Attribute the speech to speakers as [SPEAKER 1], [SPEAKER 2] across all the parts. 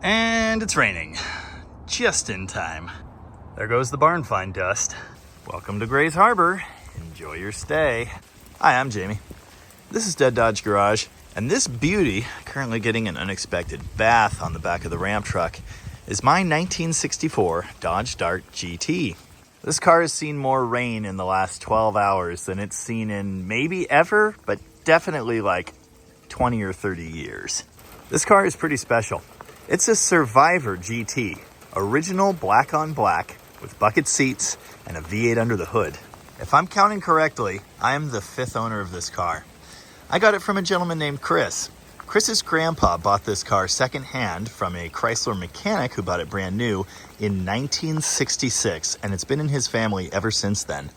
[SPEAKER 1] And it's raining. Just in time. There goes the barn find dust. Welcome to Grays Harbor. Enjoy your stay. Hi, I'm Jamie. This is Dead Dodge Garage, and this beauty, currently getting an unexpected bath on the back of the ramp truck, is my 1964 Dodge Dart GT. This car has seen more rain in the last 12 hours than it's seen in maybe ever, but definitely like 20 or 30 years. This car is pretty special. It's a Survivor GT, original black on black with bucket seats and a V8 under the hood. If I'm counting correctly, I am the 5th owner of this car. I got it from a gentleman named Chris. Chris's grandpa bought this car secondhand from a Chrysler mechanic who bought it brand new in 1966, and it's been in his family ever since then.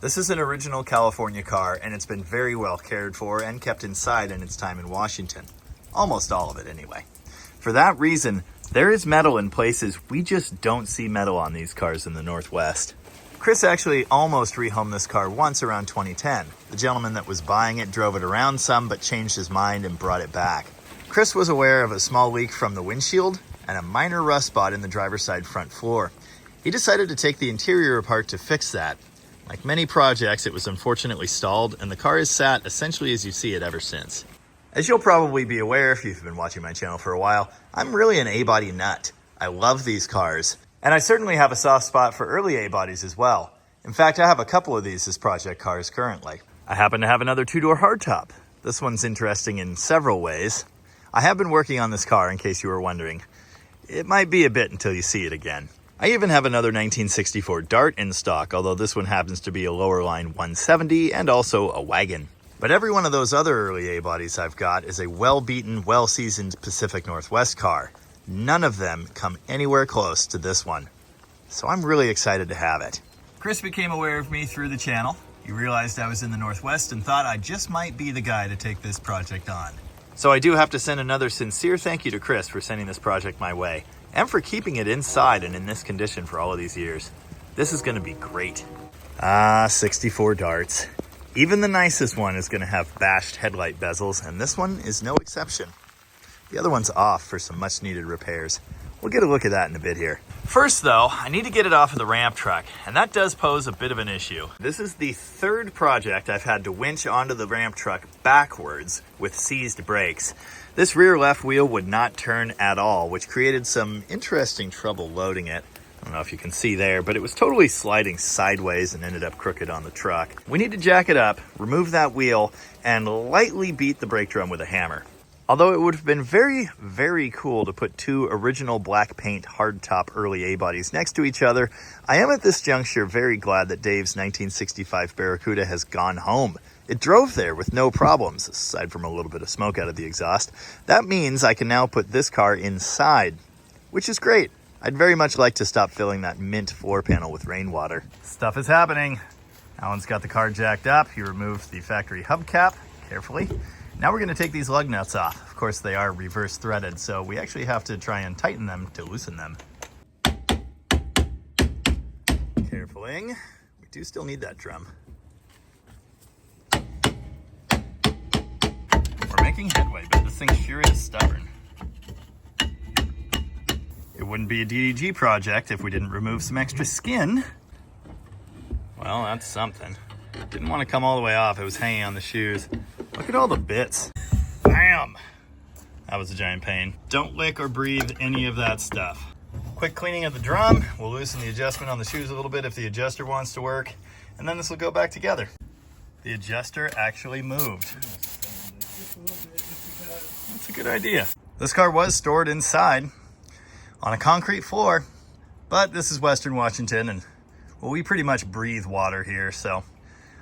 [SPEAKER 1] This is an original California car, and it's been very well cared for and kept inside in its time in Washington. Almost all of it, anyway. For that reason, there is metal in places we just don't see metal on these cars in the Northwest. Chris actually almost rehomed this car once around 2010. The gentleman that was buying it drove it around some, but changed his mind and brought it back. Chris was aware of a small leak from the windshield and a minor rust spot in the driver's side front floor. He decided to take the interior apart to fix that. Like many projects, it was unfortunately stalled, and the car has sat essentially as you see it ever since. As you'll probably be aware if you've been watching my channel for a while, I'm really an A-body nut. I love these cars, and I certainly have a soft spot for early A-bodies as well. In fact, I have a couple of these as project cars currently. I happen to have another two-door hardtop. This one's interesting in several ways. I have been working on this car, in case you were wondering. It might be a bit until you see it again. I even have another 1964 Dart in stock, although this one happens to be a lower line 170 and also a wagon. But every one of those other early A-bodies I've got is a well-beaten, well-seasoned Pacific Northwest car. None of them come anywhere close to this one. So I'm really excited to have it. Chris became aware of me through the channel. He realized I was in the Northwest and thought I just might be the guy to take this project on. So I do have to send another sincere thank you to Chris for sending this project my way, and for keeping it inside and in this condition for all of these years. This is gonna be great. 64 Darts. Even the nicest one is going to have bashed headlight bezels, and this one is no exception. The other one's off for some much needed repairs. We'll get a look at that in a bit here. First though, I need to get it off of the ramp truck, and that does pose a bit of an issue. This is the third project I've had to winch onto the ramp truck backwards with seized brakes. This rear left wheel would not turn at all, which created some interesting trouble loading it. I don't know if you can see there, but it was totally sliding sideways and ended up crooked on the truck. We need to jack it up, remove that wheel, and lightly beat the brake drum with a hammer. Although it would have been very, very cool to put two original black paint hardtop early A-bodies next to each other, I am at this juncture very glad that Dave's 1965 Barracuda has gone home. It drove there with no problems, aside from a little bit of smoke out of the exhaust. That means I can now put this car inside, which is great. I'd very much like to stop filling that mint floor panel with rainwater. Stuff is happening. Allan's got the car jacked up. He removed the factory hubcap carefully. Now we're going to take these lug nuts off. Of course, they are reverse threaded, so we actually have to try and tighten them to loosen them. Carefuling. We do still need that drum. We're making headway, but this thing sure is stubborn. It wouldn't be a DDG project if we didn't remove some extra skin. Well, that's something. Didn't want to come all the way off. It was hanging on the shoes. Look at all the bits. Bam! That was a giant pain. Don't lick or breathe any of that stuff. Quick cleaning of the drum. We'll loosen the adjustment on the shoes a little bit if the adjuster wants to work. And then this will go back together. The adjuster actually moved. That's a good idea. This car was stored inside on a concrete floor, but this is Western Washington, and well, we pretty much breathe water here, so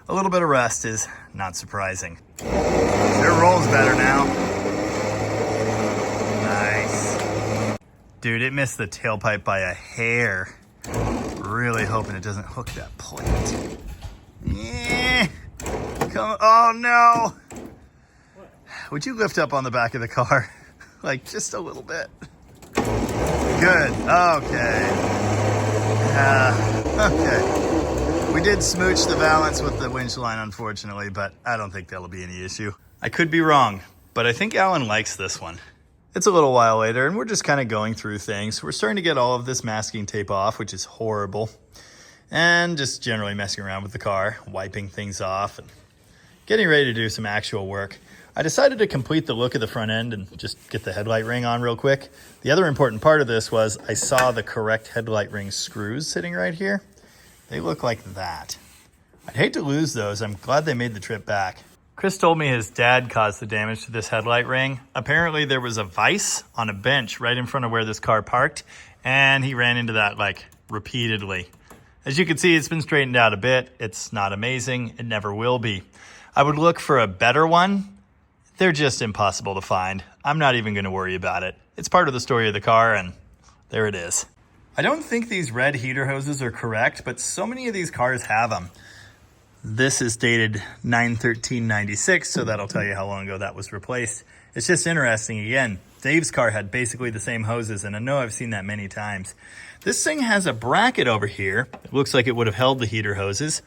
[SPEAKER 1] a little bit of rust is not surprising. Sure rolls better now. Nice. Dude, it missed the tailpipe by a hair. Really hoping it doesn't hook that plate. Yeah. Come, oh no. What? Would you lift up on the back of the car? Like just a little bit. Good, okay. Okay. We did smooch the balance with the winch line, unfortunately, but I don't think that'll be any issue. I could be wrong, but I think Allan likes this one. It's a little while later, and we're just kind of going through things. We're starting to get all of this masking tape off, which is horrible. And just generally messing around with the car, wiping things off, and getting ready to do some actual work. I decided to complete the look of the front end and just get the headlight ring on real quick. The other important part of this was I saw the correct headlight ring screws sitting right here. They look like that. I'd hate to lose those. I'm glad they made the trip back. Chris told me his dad caused the damage to this headlight ring. Apparently there was a vise on a bench right in front of where this car parked, and he ran into that like repeatedly. As you can see, it's been straightened out a bit. It's not amazing. It never will be. I would look for a better one. They're just impossible to find. I'm not even going to worry about it. It's part of the story of the car, and there it is. I don't think these red heater hoses are correct, but so many of these cars have them. This is dated 9/13/96, so that'll tell you how long ago that was replaced. It's just interesting. Again, Dave's car had basically the same hoses, and I know I've seen that many times. This thing has a bracket over here. It looks like it would have held the heater hoses.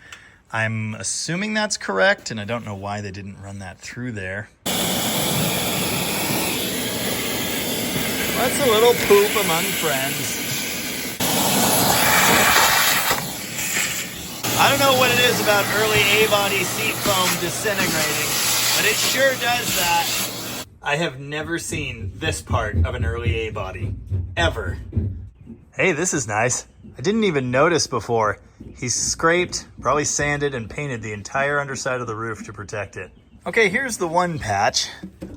[SPEAKER 1] I'm assuming that's correct, and I don't know why they didn't run that through there. That's a little poop among friends. I don't know what it is about early A-body seat foam disintegrating, but it sure does that. I have never seen this part of an early A-body, ever. Hey, this is nice. I didn't even notice before. He scraped, probably sanded, and painted the entire underside of the roof to protect it. Okay, here's the one patch.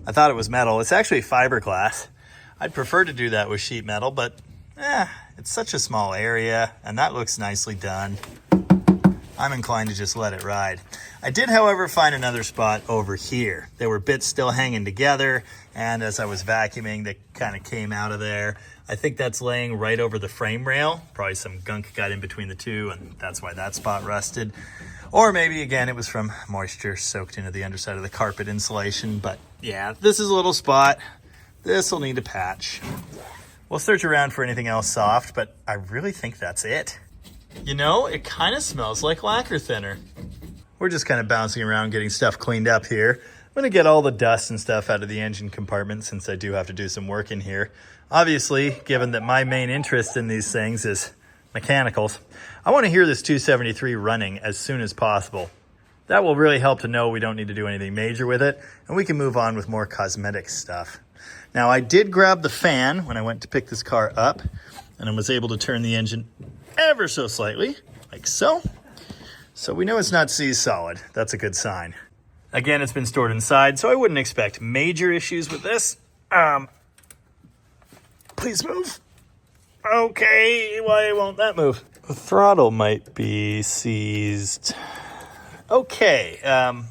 [SPEAKER 1] I thought it was metal. It's actually fiberglass. I'd prefer to do that with sheet metal, but it's such a small area, and that looks nicely done. I'm inclined to just let it ride. I did, however, find another spot over here. There were bits still hanging together, and as I was vacuuming, they kind of came out of there. I think that's laying right over the frame rail. Probably some gunk got in between the two, and that's why that spot rusted. Or maybe, again, it was from moisture soaked into the underside of the carpet insulation. But yeah, this is a little spot. This will need a patch. We'll search around for anything else soft, but I really think that's it. You know, it kind of smells like lacquer thinner. We're just kind of bouncing around getting stuff cleaned up here. I'm going to get all the dust and stuff out of the engine compartment since I do have to do some work in here. Obviously, given that my main interest in these things is mechanicals, I want to hear this 273 running as soon as possible. That will really help to know we don't need to do anything major with it, and we can move on with more cosmetic stuff. Now, I did grab the fan when I went to pick this car up, and I was able to turn the engine ever so slightly, like so. So we know it's not seized solid. That's a good sign. Again, it's been stored inside, so I wouldn't expect major issues with this. Please move. Okay, why won't that move? The throttle might be seized. Okay,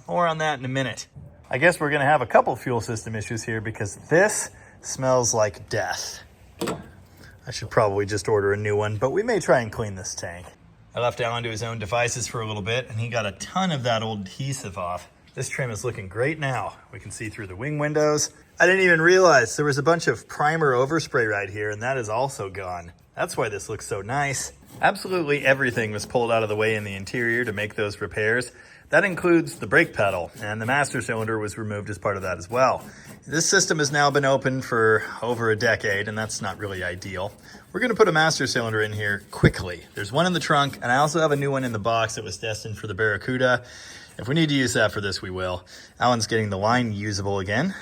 [SPEAKER 1] more on that in a minute. I guess we're gonna have a couple fuel system issues here because this smells like death. I should probably just order a new one, but we may try and clean this tank. I left Allan to his own devices for a little bit, and he got a ton of that old adhesive off. This trim is looking great now. We can see through the wing windows. I didn't even realize there was a bunch of primer overspray right here, and that is also gone. That's why this looks so nice. Absolutely everything was pulled out of the way in the interior to make those repairs. That includes the brake pedal, and the master cylinder was removed as part of that as well. This system has now been open for over a decade, and that's not really ideal. We're going to put a master cylinder in here quickly. There's one in the trunk, and I also have a new one in the box that was destined for the Barracuda. If we need to use that for this, we will. Allan's getting the line usable again.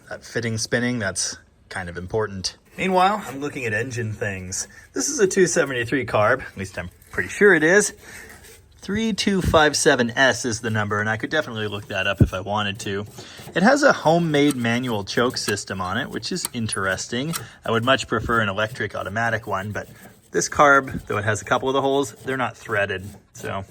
[SPEAKER 1] That fitting spinning, that's kind of important. Meanwhile, I'm looking at engine things. This is a 273 carb, at least I'm pretty sure it is. 3257S is the number, and I could definitely look that up if I wanted to. It has a homemade manual choke system on it, which is interesting. I would much prefer an electric automatic one, but this carb, though it has a couple of the holes, they're not threaded, so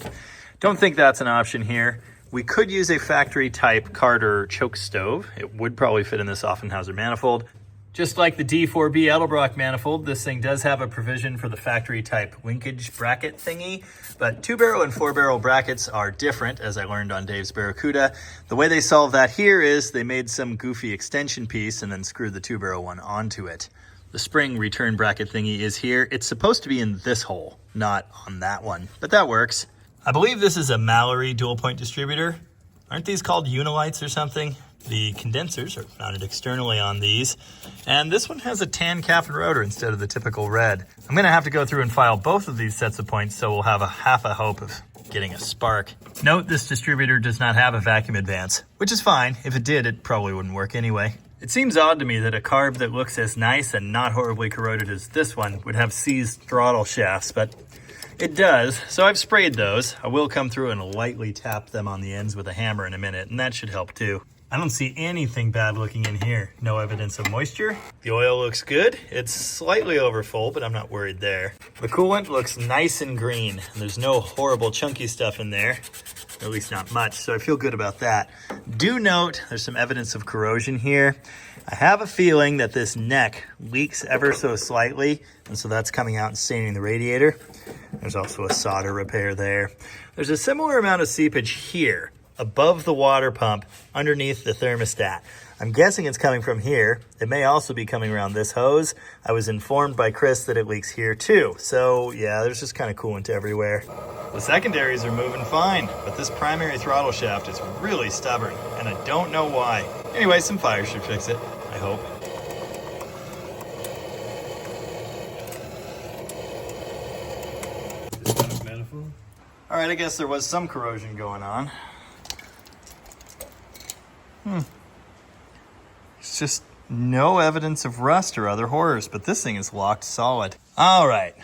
[SPEAKER 1] don't think that's an option here. We could use a factory type Carter choke stove. It would probably fit in this Offenhauser manifold. Just like the D4B Edelbrock manifold, this thing does have a provision for the factory type linkage bracket thingy, but 2-barrel and 4-barrel brackets are different, as I learned on Dave's Barracuda. The way they solve that here is they made some goofy extension piece and then screwed the 2-barrel one onto it. The spring return bracket thingy is here. It's supposed to be in this hole, not on that one, but that works. I believe this is a Mallory dual point distributor. Aren't these called Unilights or something? The condensers are mounted externally on these, and this one has a tan cap and rotor instead of the typical red. I'm gonna have to go through and file both of these sets of points, so we'll have a half a hope of getting a spark. Note this distributor does not have a vacuum advance, which is fine. If it did, it probably wouldn't work anyway. It seems odd to me that a carb that looks as nice and not horribly corroded as this one would have seized throttle shafts, but it does. So I've sprayed those. I will come through and lightly tap them on the ends with a hammer in a minute, and that should help too. I don't see anything bad looking in here. No evidence of moisture. The oil looks good. It's slightly over full, but I'm not worried there. The coolant looks nice and green. There's no horrible chunky stuff in there, or at least not much, so I feel good about that. Do note there's some evidence of corrosion here. I have a feeling that this neck leaks ever so slightly, and so that's coming out and staining the radiator. There's also a solder repair there. There's a similar amount of seepage here, above the water pump, underneath the thermostat. I'm guessing it's coming from here. It may also be coming around this hose. I was informed by Chris that it leaks here too. So yeah, there's just kind of coolant everywhere. The secondaries are moving fine, but this primary throttle shaft is really stubborn, and I don't know why. Anyway, some fire should fix it, I hope. All right, I guess there was some corrosion going on. It's just no evidence of rust or other horrors, but this thing is locked solid. All right,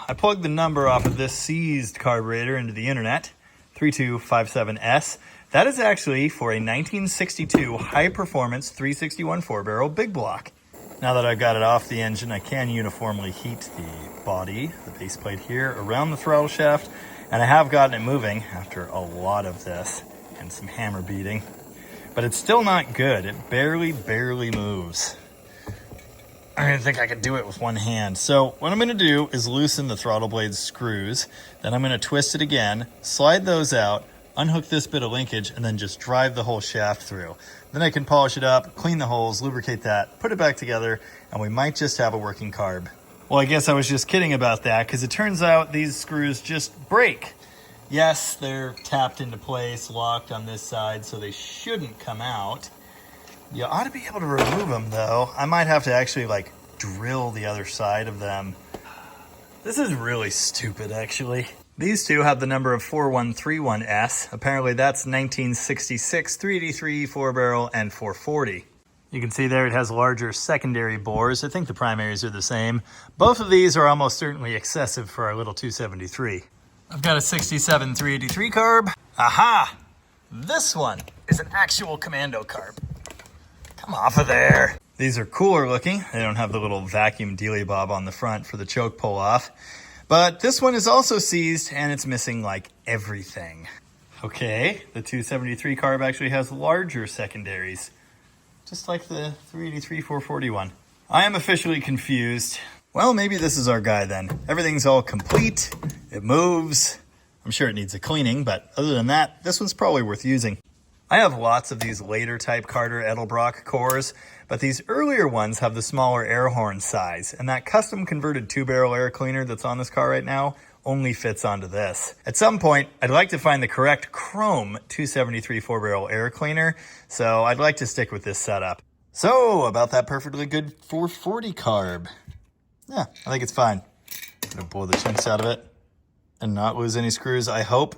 [SPEAKER 1] I plugged the number off of this seized carburetor into the internet, 3257S. That is actually for a 1962 high-performance 361 4-barrel big block. Now that I've got it off the engine, I can uniformly heat the body, the base plate here, around the throttle shaft, and I have gotten it moving after a lot of this and some hammer beating. But it's still not good. It barely moves. I didn't think I could do it with one hand. So what I'm gonna do is loosen the throttle blade screws. Then I'm gonna twist it again, slide those out, unhook this bit of linkage, and then just drive the whole shaft through. Then I can polish it up, clean the holes, lubricate that, put it back together, and we might just have a working carb. Well, I guess I was just kidding about that, because it turns out these screws just break. Yes, they're tapped into place, locked on this side, so they shouldn't come out. You ought to be able to remove them, though. I might have to actually, drill the other side of them. This is really stupid, actually. These two have the number of 4131S. Apparently that's 1966 383 4-barrel and 440. You can see there it has larger secondary bores. I think the primaries are the same. Both of these are almost certainly excessive for our little 273. I've got a 67 383 carb. Aha! This one is an actual commando carb. Come off of there. These are cooler looking. They don't have the little vacuum dealy bob on the front for the choke pull off. But this one is also seized and it's missing everything. Okay, the 273 carb actually has larger secondaries, just like the 383 441. I am officially confused. Well, maybe this is our guy then. Everything's all complete. It moves. I'm sure it needs a cleaning, but other than that, this one's probably worth using. I have lots of these later type Carter Edelbrock cores, but these earlier ones have the smaller air horn size, and that custom converted 2-barrel air cleaner that's on this car right now only fits onto this. At some point, I'd like to find the correct chrome 273 4-barrel air cleaner, so I'd like to stick with this setup. So, about that perfectly good 440 carb. Yeah, I think it's fine. I'm gonna blow the chunks out of it and not lose any screws, I hope.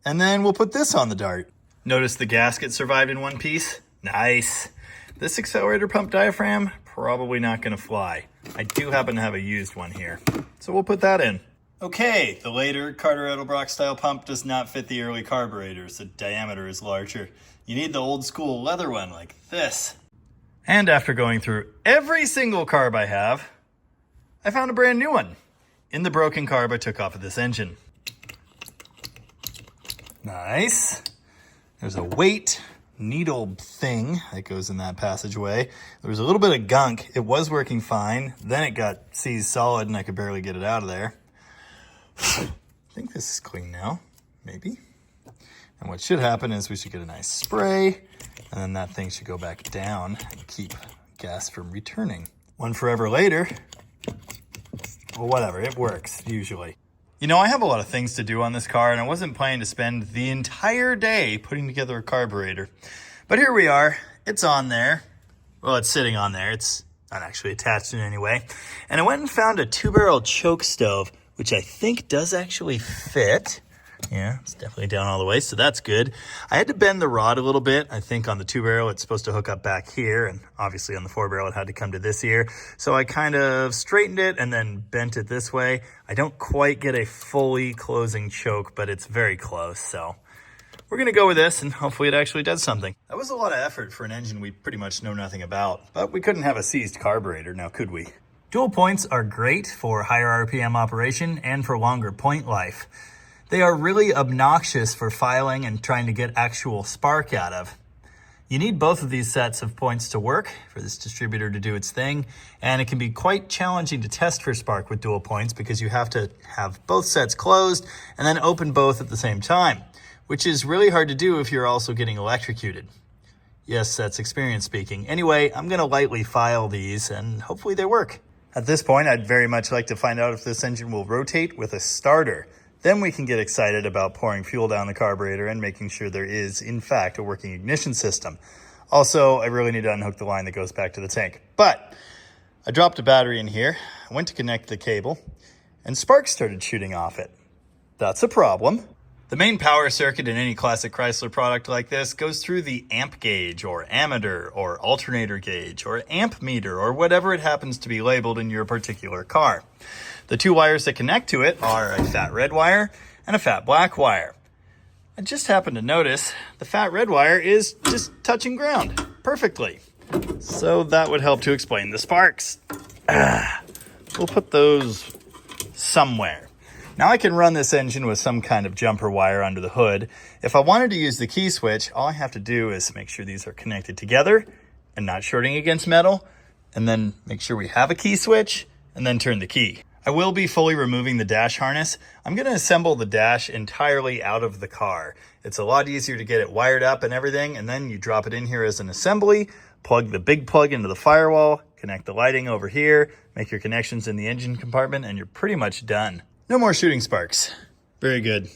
[SPEAKER 1] And then we'll put this on the Dart. Notice the gasket survived in one piece. Nice. This accelerator pump diaphragm, probably not gonna fly. I do happen to have a used one here, so we'll put that in. Okay, the later Carter Edelbrock style pump does not fit the early carburetors. The diameter is larger. You need the old school leather one like this. And after going through every single carb I have, I found a brand new one in the broken carb I took off of this engine. Nice. There's a weight needle thing that goes in that passageway. There was a little bit of gunk. It was working fine. Then it got seized solid and I could barely get it out of there. I think this is clean now, maybe. And what should happen is we should get a nice spray, and then that thing should go back down and keep gas from returning. One forever later, well, whatever, it works, usually. You know, I have a lot of things to do on this car, and I wasn't planning to spend the entire day putting together a carburetor. But here we are. it's on there. Well, it's sitting on there. It's not actually attached in any way. And I went and found a 2-barrel choke stove, which I think does actually fit. Yeah, it's definitely down all the way, so that's good. I had to bend the rod a little bit. I think on the 2-barrel, it's supposed to hook up back here, and obviously on the 4-barrel, it had to come to this ear. So I kind of straightened it and then bent it this way. I don't quite get a fully closing choke, but it's very close, so we're gonna go with this, and hopefully it actually does something. That was a lot of effort for an engine we pretty much know nothing about, but we couldn't have a seized carburetor, now could we? Dual points are great for higher RPM operation and for longer point life. They are really obnoxious for filing and trying to get actual spark out of. You need both of these sets of points to work for this distributor to do its thing, and it can be quite challenging to test for spark with dual points because you have to have both sets closed and then open both at the same time, which is really hard to do if you're also getting electrocuted. Yes, that's experience speaking. Anyway, I'm gonna lightly file these and hopefully they work. At this point, I'd very much like to find out if this engine will rotate with a starter. Then we can get excited about pouring fuel down the carburetor and making sure there is, in fact, a working ignition system. Also, I really need to unhook the line that goes back to the tank. But I dropped a battery in here, I went to connect the cable, and sparks started shooting off it. That's a problem. The main power circuit in any classic Chrysler product like this goes through the amp gauge or ammeter or alternator gauge or amp meter or whatever it happens to be labeled in your particular car. The two wires that connect to it are a fat red wire and a fat black wire. I just happened to notice the fat red wire is just touching ground perfectly. So that would help to explain the sparks. We'll put those somewhere. Now I can run this engine with some kind of jumper wire under the hood. If I wanted to use the key switch, all I have to do is make sure these are connected together and not shorting against metal, and then make sure we have a key switch, and then turn the key. I will be fully removing the dash harness. I'm going to assemble the dash entirely out of the car. It's a lot easier to get it wired up and everything, and then you drop it in here as an assembly, plug the big plug into the firewall, connect the lighting over here, make your connections in the engine compartment, and you're pretty much done. No more shooting sparks. Very good.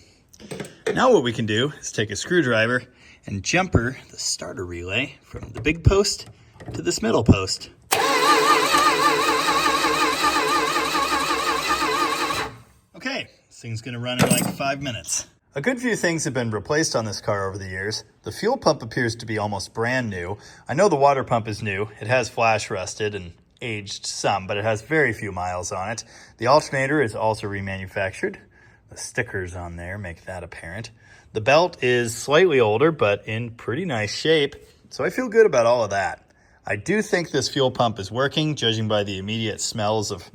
[SPEAKER 1] Now what we can do is take a screwdriver and jumper the starter relay from the big post to this middle post. Okay, this thing's gonna run in like 5 minutes. A good few things have been replaced on this car over the years. The fuel pump appears to be almost brand new. I know the water pump is new. It has flash rusted and aged some, but it has very few miles on it. The alternator is also remanufactured. The stickers on there make that apparent. The belt is slightly older, but in pretty nice shape, so I feel good about all of that. I do think this fuel pump is working, judging by the immediate smells of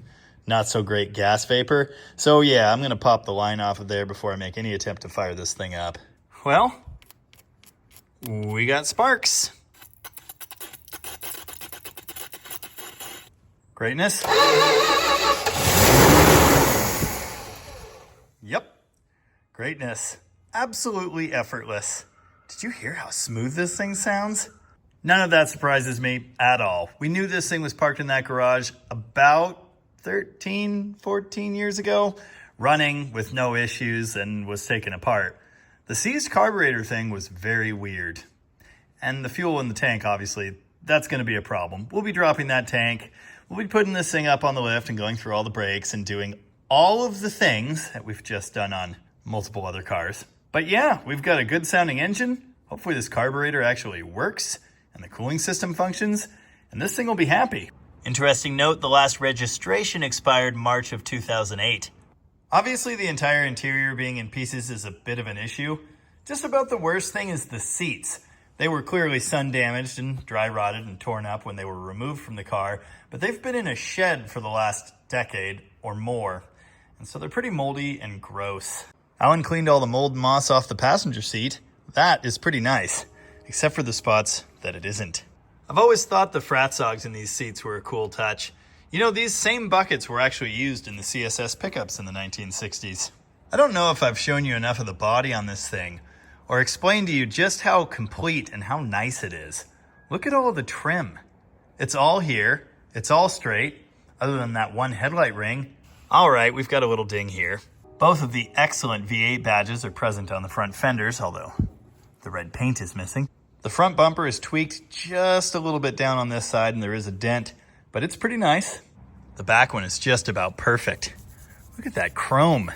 [SPEAKER 1] not so great gas vapor. So yeah, I'm gonna pop the line off of there before I make any attempt to fire this thing up. Well, we got sparks. Greatness. Yep, greatness. Absolutely effortless. Did you hear how smooth this thing sounds? None of that surprises me at all. We knew this thing was parked in that garage about 13, 14 years ago, running with no issues and was taken apart. The seized carburetor thing was very weird. And the fuel in the tank, obviously, that's gonna be a problem. We'll be dropping that tank. We'll be putting this thing up on the lift and going through all the brakes and doing all of the things that we've just done on multiple other cars. But yeah, we've got a good sounding engine. Hopefully this carburetor actually works and the cooling system functions, and this thing will be happy. Interesting note, the last registration expired March of 2008. Obviously the entire interior being in pieces is a bit of an issue. Just about the worst thing is the seats. They were clearly sun damaged and dry rotted and torn up when they were removed from the car, but they've been in a shed for the last decade or more, and so they're pretty moldy and gross. Allan cleaned all the mold and moss off the passenger seat. That is pretty nice, except for the spots that it isn't. I've always thought the fratzogs in these seats were a cool touch. You know, these same buckets were actually used in the CSS pickups in the 1960s. I don't know if I've shown you enough of the body on this thing, or explain to you just how complete and how nice it is. Look at all the trim. It's all here, it's all straight, other than that one headlight ring. All right, we've got a little ding here. Both of the excellent V8 badges are present on the front fenders, although the red paint is missing. The front bumper is tweaked just a little bit down on this side and there is a dent, but it's pretty nice. The back one is just about perfect. Look at that chrome.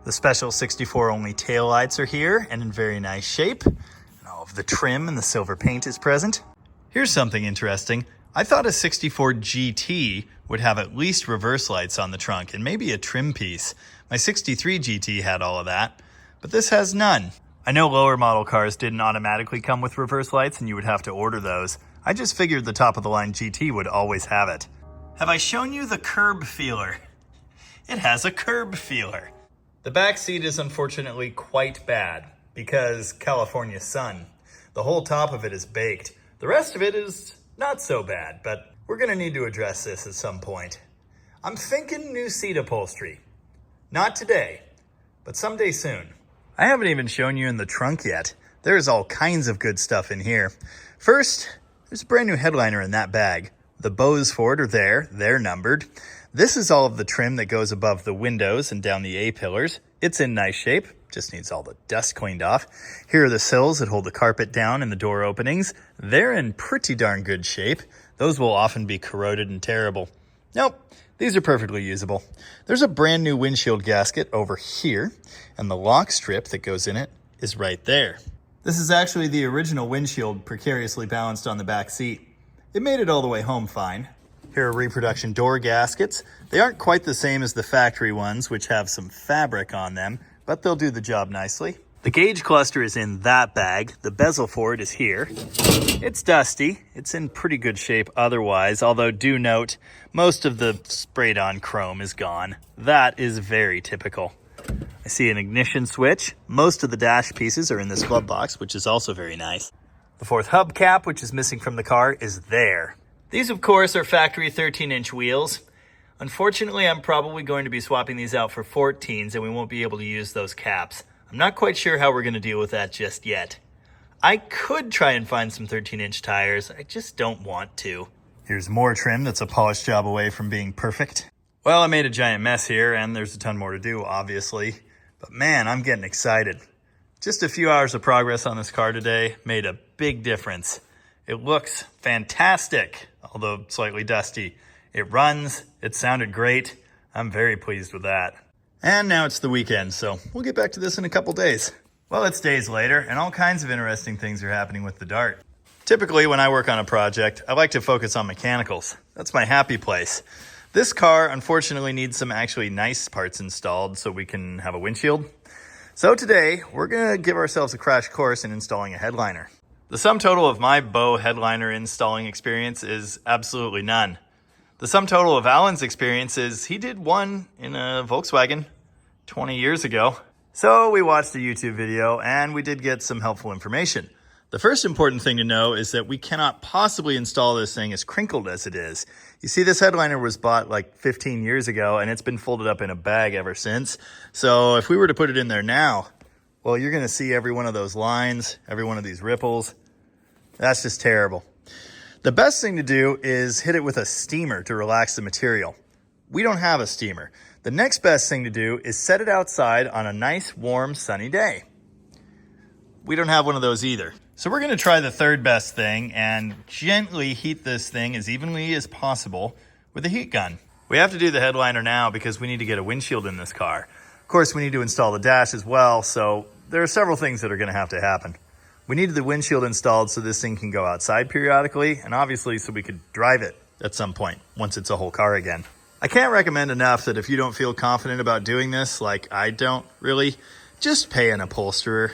[SPEAKER 1] The special 64 only taillights are here and in very nice shape. And all of the trim and the silver paint is present. Here's something interesting. I thought a 64 GT would have at least reverse lights on the trunk and maybe a trim piece. My 63 GT had all of that, but this has none. I know lower model cars didn't automatically come with reverse lights and you would have to order those. I just figured the top of the line GT would always have it. Have I shown you the curb feeler? It has a curb feeler. The back seat is unfortunately quite bad because California sun. The whole top of it is baked. The rest of it is not so bad, but we're gonna need to address this at some point. I'm thinking new seat upholstery. Not today, but someday soon. I haven't even shown you in the trunk yet. There's all kinds of good stuff in here. First, there's a brand new headliner in that bag. The bows for it are there, they're numbered. This is all of the trim that goes above the windows and down the A-pillars. It's in nice shape, just needs all the dust cleaned off. Here are the sills that hold the carpet down and the door openings. They're in pretty darn good shape. Those will often be corroded and terrible. Nope, these are perfectly usable. There's a brand new windshield gasket over here, and the lock strip that goes in it is right there. This is actually the original windshield precariously balanced on the back seat. It made it all the way home fine. Here are reproduction door gaskets. They aren't quite the same as the factory ones, which have some fabric on them, but they'll do the job nicely. The gauge cluster is in that bag. The bezel for it is here. It's dusty. It's in pretty good shape otherwise, although do note, most of the sprayed on chrome is gone. That is very typical. I see an ignition switch. Most of the dash pieces are in this glove box, which is also very nice. The fourth hubcap, which is missing from the car, is there. These, of course, are factory 13-inch wheels. Unfortunately, I'm probably going to be swapping these out for 14s, and we won't be able to use those caps. I'm not quite sure how we're going to deal with that just yet. I could try and find some 13-inch tires. I just don't want to. Here's more trim that's a polished job away from being perfect. Well, I made a giant mess here, and there's a ton more to do, obviously. But man, I'm getting excited. Just a few hours of progress on this car today made a big difference. It looks fantastic, although slightly dusty. It runs, it sounded great. I'm very pleased with that. And now it's the weekend, so we'll get back to this in a couple days. Well, it's days later, and all kinds of interesting things are happening with the Dart. Typically, when I work on a project, I like to focus on mechanicals. That's my happy place. This car, unfortunately, needs some actually nice parts installed so we can have a windshield. So today, we're gonna give ourselves a crash course in installing a headliner. The sum total of my Bow headliner installing experience is absolutely none. The sum total of Allan's experience is he did one in a Volkswagen 20 years ago. So we watched a YouTube video and we did get some helpful information. The first important thing to know is that we cannot possibly install this thing as crinkled as it is. You see, this headliner was bought like 15 years ago and it's been folded up in a bag ever since. So if we were to put it in there now, well, you're gonna see every one of those lines, every one of these ripples. That's just terrible. The best thing to do is hit it with a steamer to relax the material. We don't have a steamer. The next best thing to do is set it outside on a nice, warm, sunny day. We don't have one of those either. So we're gonna try the third best thing and gently heat this thing as evenly as possible with a heat gun. We have to do the headliner now because we need to get a windshield in this car. Of course, we need to install the dash as well, so there are several things that are gonna have to happen. We needed the windshield installed so this thing can go outside periodically, and obviously so we could drive it at some point once it's a whole car again. I can't recommend enough that if you don't feel confident about doing this, like I don't really, just pay an upholsterer.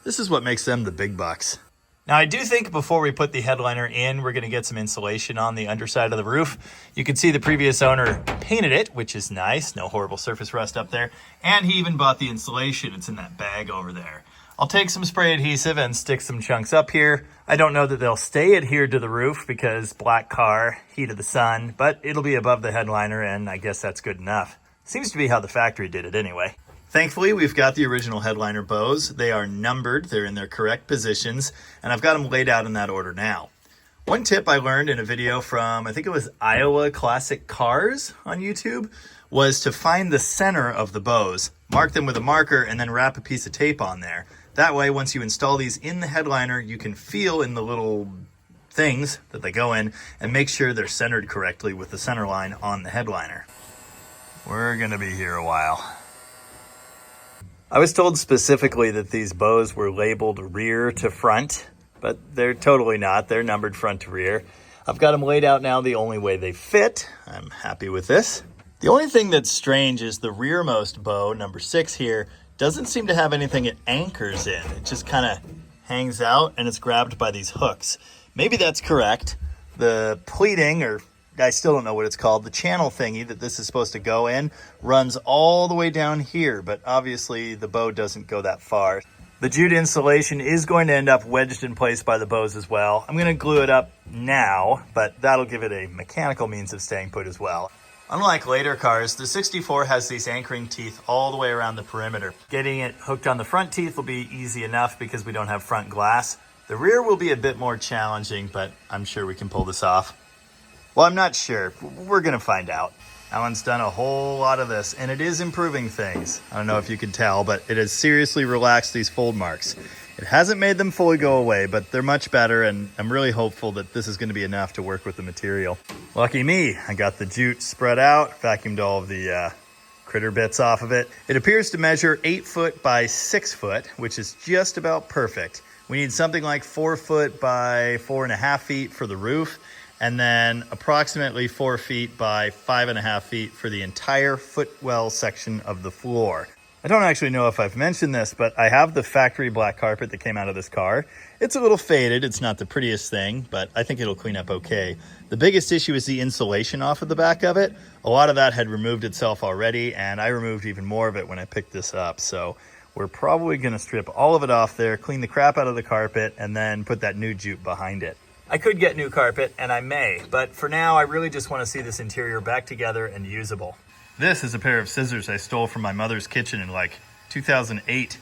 [SPEAKER 1] This is what makes them the big bucks. Now, I do think before we put the headliner in, we're going to get some insulation on the underside of the roof. You can see the previous owner painted it, which is nice. No horrible surface rust up there. And he even bought the insulation. It's in that bag over there. I'll take some spray adhesive and stick some chunks up here. I don't know that they'll stay adhered to the roof because black car, heat of the sun, but it'll be above the headliner and I guess that's good enough. Seems to be how the factory did it anyway. Thankfully, we've got the original headliner bows. They are numbered, they're in their correct positions, and I've got them laid out in that order now. One tip I learned in a video from, I think it was Iowa Classic Cars on YouTube, was to find the center of the bows, mark them with a marker, and then wrap a piece of tape on there. That way, once you install these in the headliner, you can feel in the little things that they go in and make sure they're centered correctly with the center line on the headliner. We're gonna be here a while. I was told specifically that these bows were labeled rear to front, but they're totally not. They're numbered front to rear. I've got them laid out now the only way they fit. I'm happy with this. The only thing that's strange is the rearmost bow, number 6 here, doesn't seem to have anything it anchors in. It just kind of hangs out and it's grabbed by these hooks. Maybe that's correct. The pleating, or I still don't know what it's called, the channel thingy that this is supposed to go in runs all the way down here, but obviously the bow doesn't go that far. The jute insulation is going to end up wedged in place by the bows as well. I'm going to glue it up now, but that'll give it a mechanical means of staying put as well. Unlike later cars, the 64 has these anchoring teeth all the way around the perimeter. Getting it hooked on the front teeth will be easy enough because we don't have front glass. The rear will be a bit more challenging, but I'm sure we can pull this off. Well, I'm not sure. We're going to find out. Allan's done a whole lot of this, and it is improving things. I don't know if you can tell, but it has seriously relaxed these fold marks. It hasn't made them fully go away, but they're much better, and I'm really hopeful that this is going to be enough to work with the material. Lucky me, I got the jute spread out, vacuumed all of the critter bits off of it. It appears to measure 8 foot by 6 foot, which is just about perfect. We need something like 4 foot by 4.5 feet for the roof, and then approximately 4 feet by 5.5 feet for the entire footwell section of the floor. I don't actually know if I've mentioned this, but I have the factory black carpet that came out of this car. It's a little faded. It's not the prettiest thing, but I think it'll clean up okay. The biggest issue is the insulation off of the back of it. A lot of that had removed itself already, and I removed even more of it when I picked this up. So we're probably going to strip all of it off there, clean the crap out of the carpet, and then put that new jute behind it. I could get new carpet, and I may, but for now, I really just want to see this interior back together and usable. This is a pair of scissors I stole from my mother's kitchen in like 2008.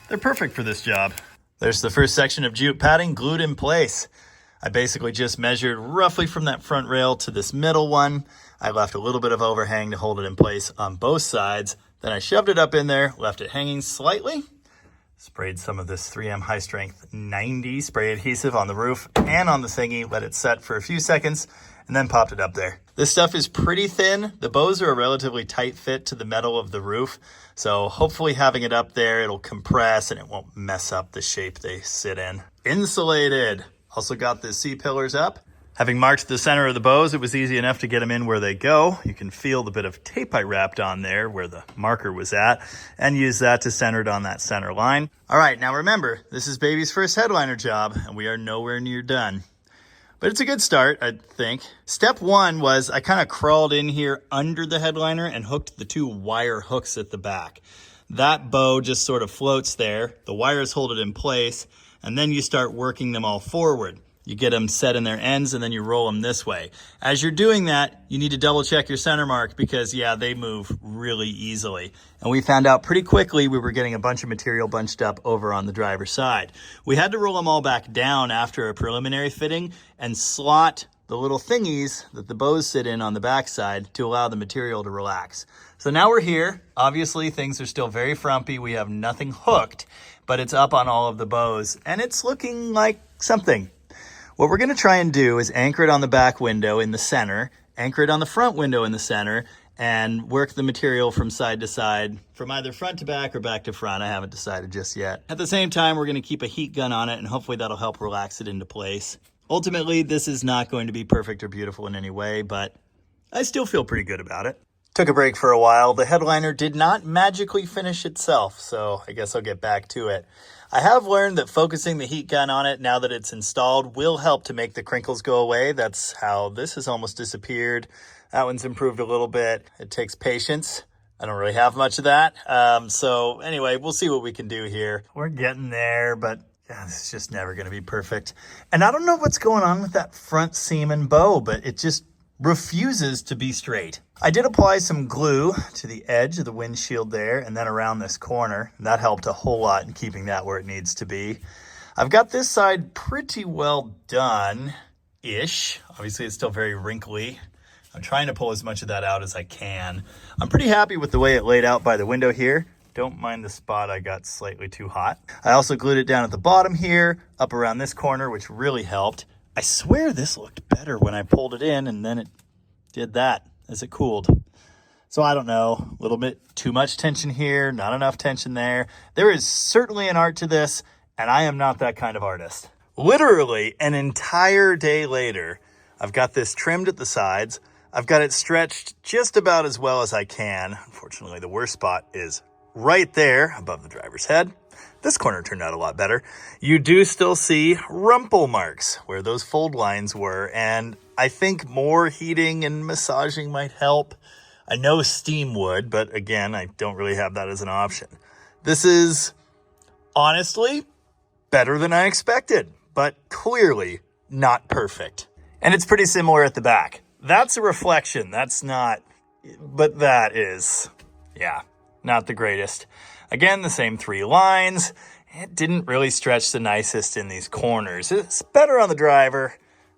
[SPEAKER 1] They're perfect for this job. There's the first section of jute padding glued in place. I basically just measured roughly from that front rail to this middle one. I left a little bit of overhang to hold it in place on both sides. Then I shoved it up in there, left it hanging slightly, sprayed some of this 3M high strength 90 spray adhesive on the roof and on the thingy, let it set for a few seconds, and then popped it up there. This stuff is pretty thin. The bows are a relatively tight fit to the metal of the roof, so hopefully having it up there, it'll compress and it won't mess up the shape they sit in. Insulated. Also got the C-pillars up. Having marked the center of the bows, it was easy enough to get them in where they go. You can feel the bit of tape I wrapped on there where the marker was at and use that to center it on that center line. All right, now remember, this is baby's first headliner job and we are nowhere near done. But it's a good start, I think. Step 1 was I kind of crawled in here under the headliner and hooked the 2 wire hooks at the back. That bow just sort of floats there. The wires hold it in place, and then you start working them all forward. You get them set in their ends and then you roll them this way. As you're doing that, you need to double check your center mark because yeah, they move really easily. And we found out pretty quickly we were getting a bunch of material bunched up over on the driver's side. We had to roll them all back down after a preliminary fitting and slot the little thingies that the bows sit in on the backside to allow the material to relax. So now we're here. Obviously things are still very frumpy. We have nothing hooked, but it's up on all of the bows and it's looking like something. What we're going to try and do is anchor it on the back window in the center, anchor it on the front window in the center, and work the material from side to side, from either front to back or back to front. I haven't decided just yet. At the same time, we're going to keep a heat gun on it, and hopefully that'll help relax it into place. Ultimately, this is not going to be perfect or beautiful in any way, but I still feel pretty good about it. Took a break for a while. The headliner did not magically finish itself, so I guess I'll get back to it. I have learned that focusing the heat gun on it now that it's installed will help to make the crinkles go away. That's how this has almost disappeared. That one's improved a little bit. It takes patience. I don't really have much of that. So anyway, we'll see what we can do here. We're getting there, but yeah, this is just never going to be perfect. And I don't know what's going on with that front seam and bow, but it just refuses to be straight. I did apply some glue to the edge of the windshield there and then around this corner. That helped a whole lot in keeping that where it needs to be. I've got this side pretty well done-ish. Obviously, it's still very wrinkly. I'm trying to pull as much of that out as I can. I'm pretty happy with the way it laid out by the window here. Don't mind the spot I got slightly too hot. I also glued it down at the bottom here, up around this corner, which really helped. I swear this looked better when I pulled it in, and then it did that as it cooled. So I don't know, a little bit too much tension here, not enough tension there. There is certainly an art to this, and I am not that kind of artist. Literally an entire day later, I've got this trimmed at the sides. I've got it stretched just about as well as I can. Unfortunately, the worst spot is right there above the driver's head. This corner turned out a lot better. You do still see rumple marks where those fold lines were, and I think more heating and massaging might help. I know steam would, but again, I don't really have that as an option. This is honestly better than I expected, but clearly not perfect. And it's pretty similar at the back. That's a reflection. That's not, but that is, yeah, not the greatest. Again, the same 3 lines. It didn't really stretch the nicest in these corners. It's better on the driver,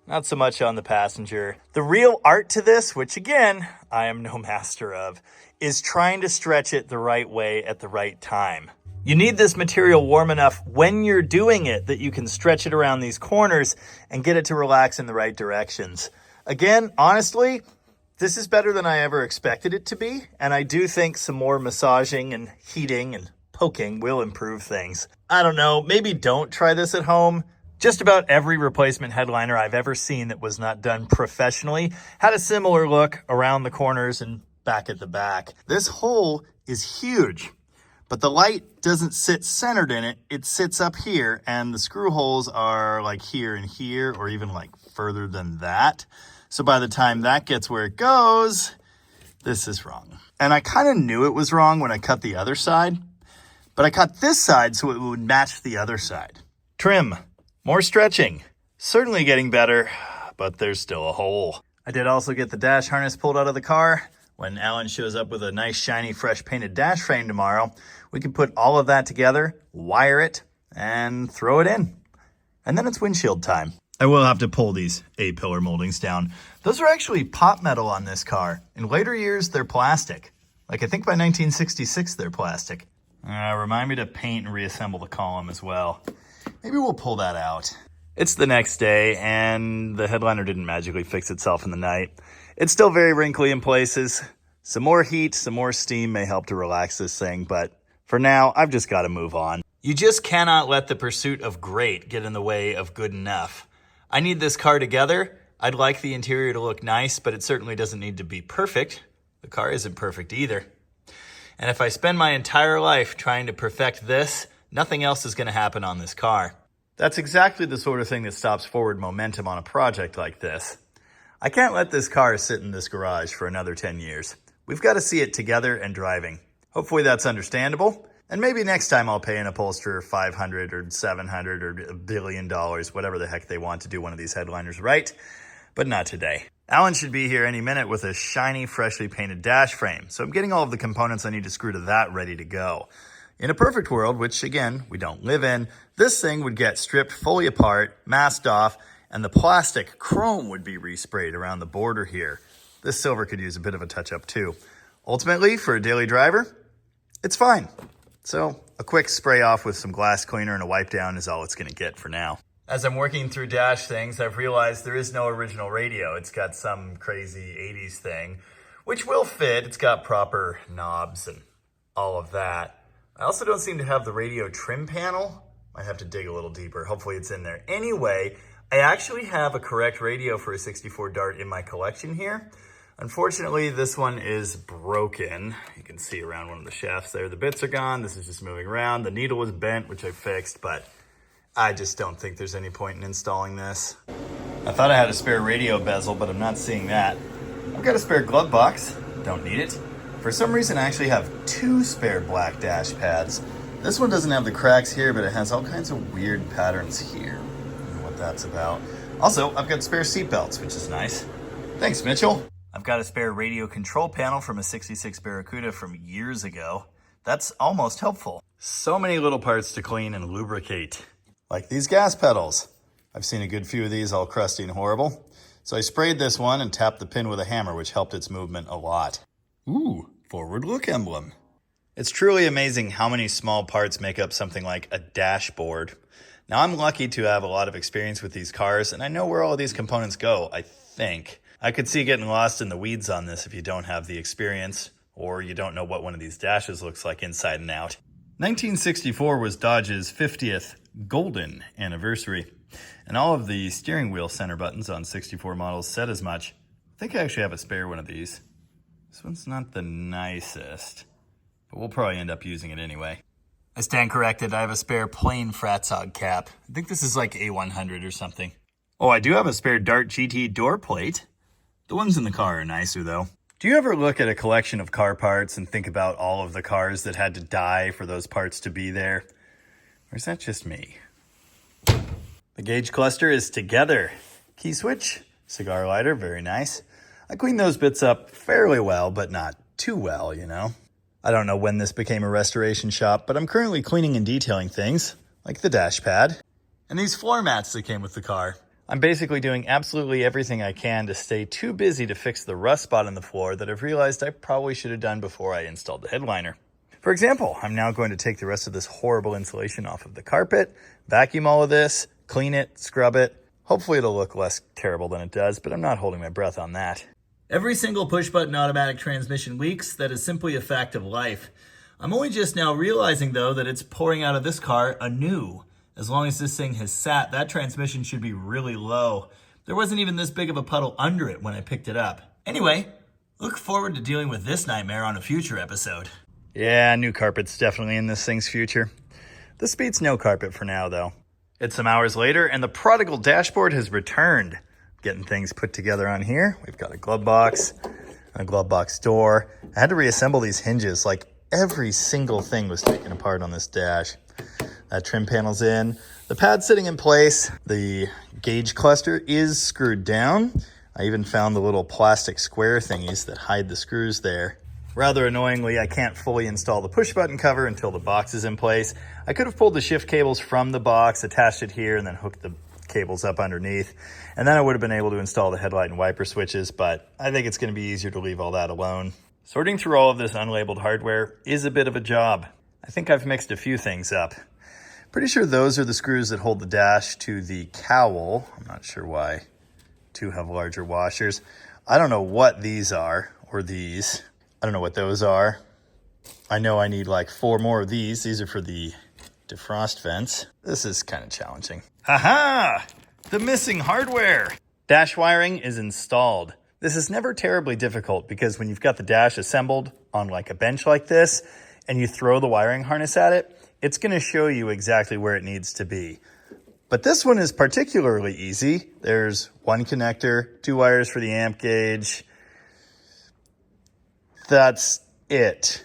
[SPEAKER 1] not so much on the passenger. The real art to this, which again, I am no master of, is trying to stretch it the right way at the right time. You need this material warm enough when you're doing it that you can stretch it around these corners and get it to relax in the right directions. Again, honestly, this is better than I ever expected it to be, and I do think some more massaging and heating and poking will improve things. I don't know, maybe don't try this at home. Just about every replacement headliner I've ever seen that was not done professionally had a similar look around the corners and back at the back. This hole is huge, but the light doesn't sit centered in it. It sits up here, and the screw holes are like here and here, or even like further than that. So by the time that gets where it goes, this is wrong. And I kind of knew it was wrong when I cut the other side, but I cut this side so it would match the other side. Trim, more stretching, certainly getting better, but there's still a hole. I did also get the dash harness pulled out of the car. When Allan shows up with a nice, shiny, fresh painted dash frame tomorrow, we can put all of that together, wire it, and throw it in. And then it's windshield time. I will have to pull these A-pillar moldings down. Those are actually pot metal on this car. In later years, they're plastic. Like, I think by 1966, they're plastic. Remind me to paint and reassemble the column as well. Maybe we'll pull that out. It's the next day, and the headliner didn't magically fix itself in the night. It's still very wrinkly in places. Some more heat, some more steam may help to relax this thing, but for now, I've just got to move on. You just cannot let the pursuit of great get in the way of good enough. I need this car together. I'd like the interior to look nice, but it certainly doesn't need to be perfect. The car isn't perfect either. And if I spend my entire life trying to perfect this, nothing else is going to happen on this car. That's exactly the sort of thing that stops forward momentum on a project like this. I can't let this car sit in this garage for another 10 years. We've got to see it together and driving. Hopefully that's understandable. And maybe next time I'll pay an upholsterer $500 or $700 or $1 billion, whatever the heck they want to do one of these headliners right, but not today. Allan should be here any minute with a shiny, freshly painted dash frame, so I'm getting all of the components I need to screw to that ready to go. In a perfect world, which again, we don't live in, this thing would get stripped fully apart, masked off, and the plastic chrome would be resprayed around the border here. This silver could use a bit of a touch-up too. Ultimately, for a daily driver, it's fine. So a quick spray off with some glass cleaner and a wipe down is all it's going to get for now. As I'm working through dash things, I've realized there is no original radio. It's got some crazy 80s thing, which will fit. It's got proper knobs and all of that. I also don't seem to have the radio trim panel. Might have to dig a little deeper. Hopefully it's in there. Anyway, I actually have a correct radio for a 64 Dart in my collection here. Unfortunately, this one is broken. You can see around one of the shafts there. The bits are gone. This is just moving around. The needle was bent, which I fixed, but I just don't think there's any point in installing this. I thought I had a spare radio bezel, but I'm not seeing that. I've got a spare glove box. Don't need it. For some reason, I actually have 2 spare black dash pads. This one doesn't have the cracks here, but it has all kinds of weird patterns here. I don't know what that's about. Also, I've got spare seat belts, which is nice. Thanks, Mitchell. I've got a spare radio control panel from a 66 Barracuda from years ago. That's almost helpful. So many little parts to clean and lubricate. Like these gas pedals. I've seen a good few of these all crusty and horrible. So I sprayed this one and tapped the pin with a hammer, which helped its movement a lot. Ooh, forward look emblem. It's truly amazing how many small parts make up something like a dashboard. Now, I'm lucky to have a lot of experience with these cars, and I know where all of these components go, I think. I could see getting lost in the weeds on this if you don't have the experience, or you don't know what one of these dashes looks like inside and out. 1964 was Dodge's 50th golden anniversary, and all of the steering wheel center buttons on 64 models said as much. I think I actually have a spare one of these. This one's not the nicest, but we'll probably end up using it anyway. I stand corrected. I have a spare plain Fratzog cap. I think this is like A100 or something. Oh, I do have a spare Dart GT door plate. The ones in the car are nicer though. Do you ever look at a collection of car parts and think about all of the cars that had to die for those parts to be there? Or is that just me? The gauge cluster is together. Key switch, cigar lighter, very nice. I cleaned those bits up fairly well, but not too well, you know. I don't know when this became a restoration shop, but I'm currently cleaning and detailing things, like the dash pad, and these floor mats that came with the car. I'm basically doing absolutely everything I can to stay too busy to fix the rust spot in the floor that I've realized I probably should have done before I installed the headliner. For example, I'm now going to take the rest of this horrible insulation off of the carpet, vacuum all of this, clean it, scrub it. Hopefully it'll look less terrible than it does, but I'm not holding my breath on that. Every single push-button automatic transmission leaks. That is simply a fact of life. I'm only just now realizing, though, that it's pouring out of this car anew. As long as this thing has sat, that transmission should be really low. There wasn't even this big of a puddle under it when I picked it up. Anyway, look forward to dealing with this nightmare on a future episode. Yeah, new carpet's definitely in this thing's future. This beats no carpet for now, though. It's some hours later, and the prodigal dashboard has returned. Getting things put together on here. We've got a glove box, a glove box door. I had to reassemble these hinges. Like every single thing was taken apart on this dash. That trim panel's in. The pad's sitting in place. The gauge cluster is screwed down. I even found the little plastic square thingies that hide the screws there. Rather annoyingly, I can't fully install the push button cover until the box is in place. I could have pulled the shift cables from the box, attached it here, and then hooked the cables up underneath, and then I would have been able to install the headlight and wiper switches, but I think it's going to be easier to leave all that alone. Sorting through all of this unlabeled hardware is a bit of a job. I think I've mixed a few things up. Pretty sure those are the screws that hold the dash to the cowl. I'm not sure why two have larger washers. I don't know what these are, or these. I don't know what those are. I know I need like 4 more of these. These are for the defrost vents. This is kind of challenging. Haha! The missing hardware! Dash wiring is installed. This is never terribly difficult because when you've got the dash assembled on like a bench like this and you throw the wiring harness at it, it's going to show you exactly where it needs to be. But this one is particularly easy. There's one connector, 2 wires for the amp gauge. That's it.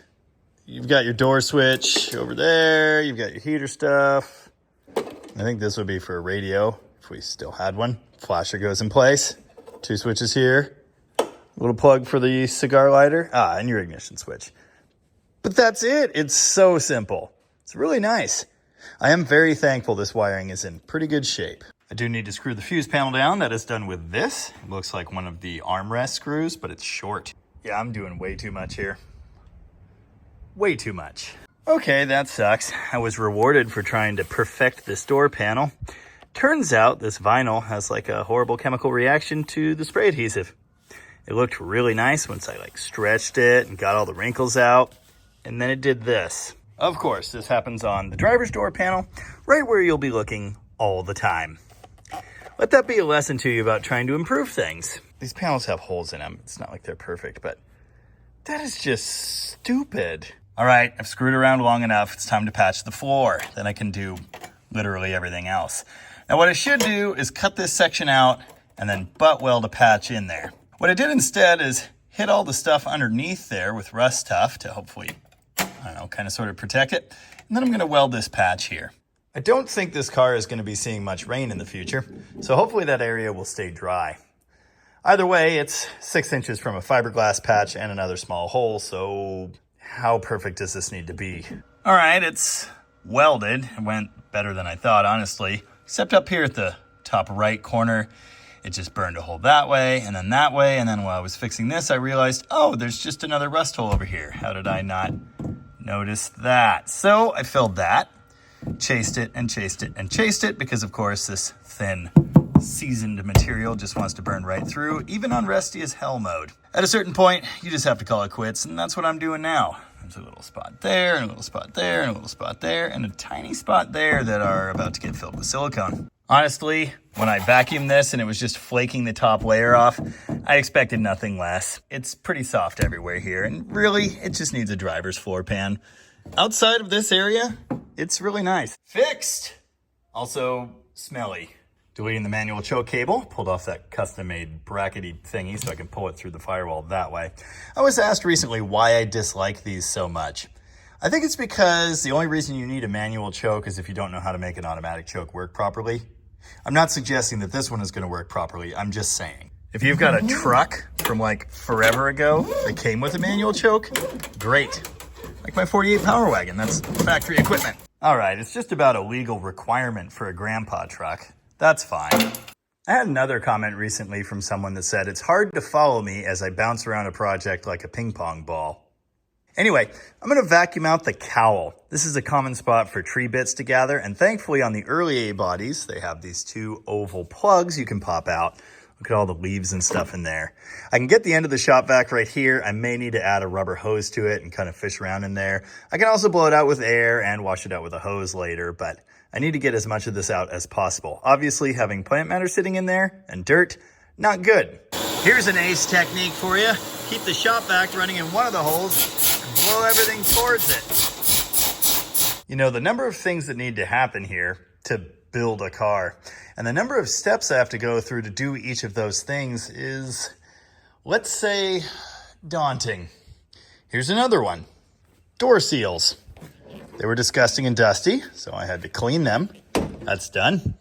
[SPEAKER 1] You've got your door switch over there. You've got your heater stuff. I think this would be for a radio, if we still had one. Flasher goes in place. 2 switches here. A little plug for the cigar lighter. And your ignition switch. But that's it. It's so simple. It's really nice. I am very thankful this wiring is in pretty good shape. I do need to screw the fuse panel down. That is done with this. It looks like one of the armrest screws, but it's short. Yeah, I'm doing way too much here. Way too much. Okay, that sucks. I was rewarded for trying to perfect this door panel. Turns out this vinyl has like a horrible chemical reaction to the spray adhesive. It looked really nice once I like stretched it and got all the wrinkles out. And then it did this. Of course, this happens on the driver's door panel, right where you'll be looking all the time. Let that be a lesson to you about trying to improve things. These panels have holes in them. It's not like they're perfect, but that is just stupid. All right, I've screwed around long enough. It's time to patch the floor. Then I can do literally everything else. Now what I should do is cut this section out and then butt weld a patch in there. What I did instead is hit all the stuff underneath there with rust tough to hopefully, I don't know, kind of sort of protect it. And then I'm gonna weld this patch here. I don't think this car is gonna be seeing much rain in the future, so hopefully that area will stay dry. Either way, it's 6 inches from a fiberglass patch and another small hole, so how perfect does this need to be? All right, it's welded. It went better than I thought, honestly, except up here at the top right corner. It just burned a hole that way, and then that way, and then while I was fixing this, I realized, oh, there's just another rust hole over here. How did I not Notice that. So I filled that, chased it and chased it and chased it because of course this thin seasoned material just wants to burn right through, even on rusty as hell mode. At a certain point, you just have to call it quits, and that's what I'm doing now. There's a little spot there, and a little spot there, and a little spot there, and a tiny spot there that are about to get filled with silicone. Honestly, when I vacuumed this and it was just flaking the top layer off, I expected nothing less. It's pretty soft everywhere here, and really, it just needs a driver's floor pan. Outside of this area, it's really nice. Fixed! Also, smelly. Deleting the manual choke cable, pulled off that custom-made brackety thingy so I can pull it through the firewall that way. I was asked recently why I dislike these so much. I think it's because the only reason you need a manual choke is if you don't know how to make an automatic choke work properly. I'm not suggesting that this one is going to work properly, I'm just saying. If you've got a truck from like forever ago that came with a manual choke, great. Like my 48 Power Wagon, that's factory equipment. All right, it's just about a legal requirement for a grandpa truck. That's fine. I had another comment recently from someone that said, it's hard to follow me as I bounce around a project like a ping pong ball. Anyway, I'm going to vacuum out the cowl. This is a common spot for tree bits to gather, and thankfully on the early A bodies, they have these two oval plugs you can pop out. Look at all the leaves and stuff in there. I can get the end of the shop vac right here. I may need to add a rubber hose to it and kind of fish around in there. I can also blow it out with air and wash it out with a hose later, but I need to get as much of this out as possible. Obviously, having plant matter sitting in there and dirt, not good. Here's an ace technique for you. Keep the shop vac running in one of the holes and blow everything towards it. You know, the number of things that need to happen here to build a car and the number of steps I have to go through to do each of those things is, let's say, daunting. Here's another one. Door seals. They were disgusting and dusty, so I had to clean them. That's done.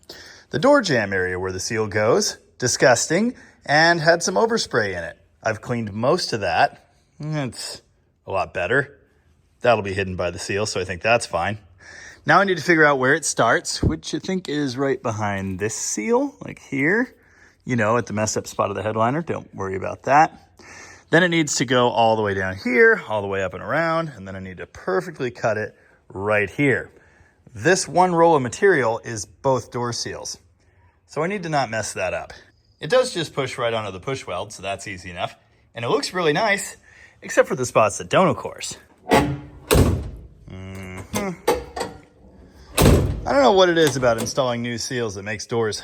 [SPEAKER 1] The door jamb area where the seal goes, disgusting, and had some overspray in it. I've cleaned most of that. It's a lot better. That'll be hidden by the seal, so I think that's fine. Now I need to figure out where it starts, which I think is right behind this seal, like here. You know, at the messed up spot of the headliner. Don't worry about that. Then it needs to go all the way down here, all the way up and around, and then I need to perfectly cut it right here. This one roll of material is both door seals, so I need to not mess that up. It does just push right onto the push weld, so that's easy enough. And it looks really nice, except for the spots that don't, of course. I don't know what it is about installing new seals that makes doors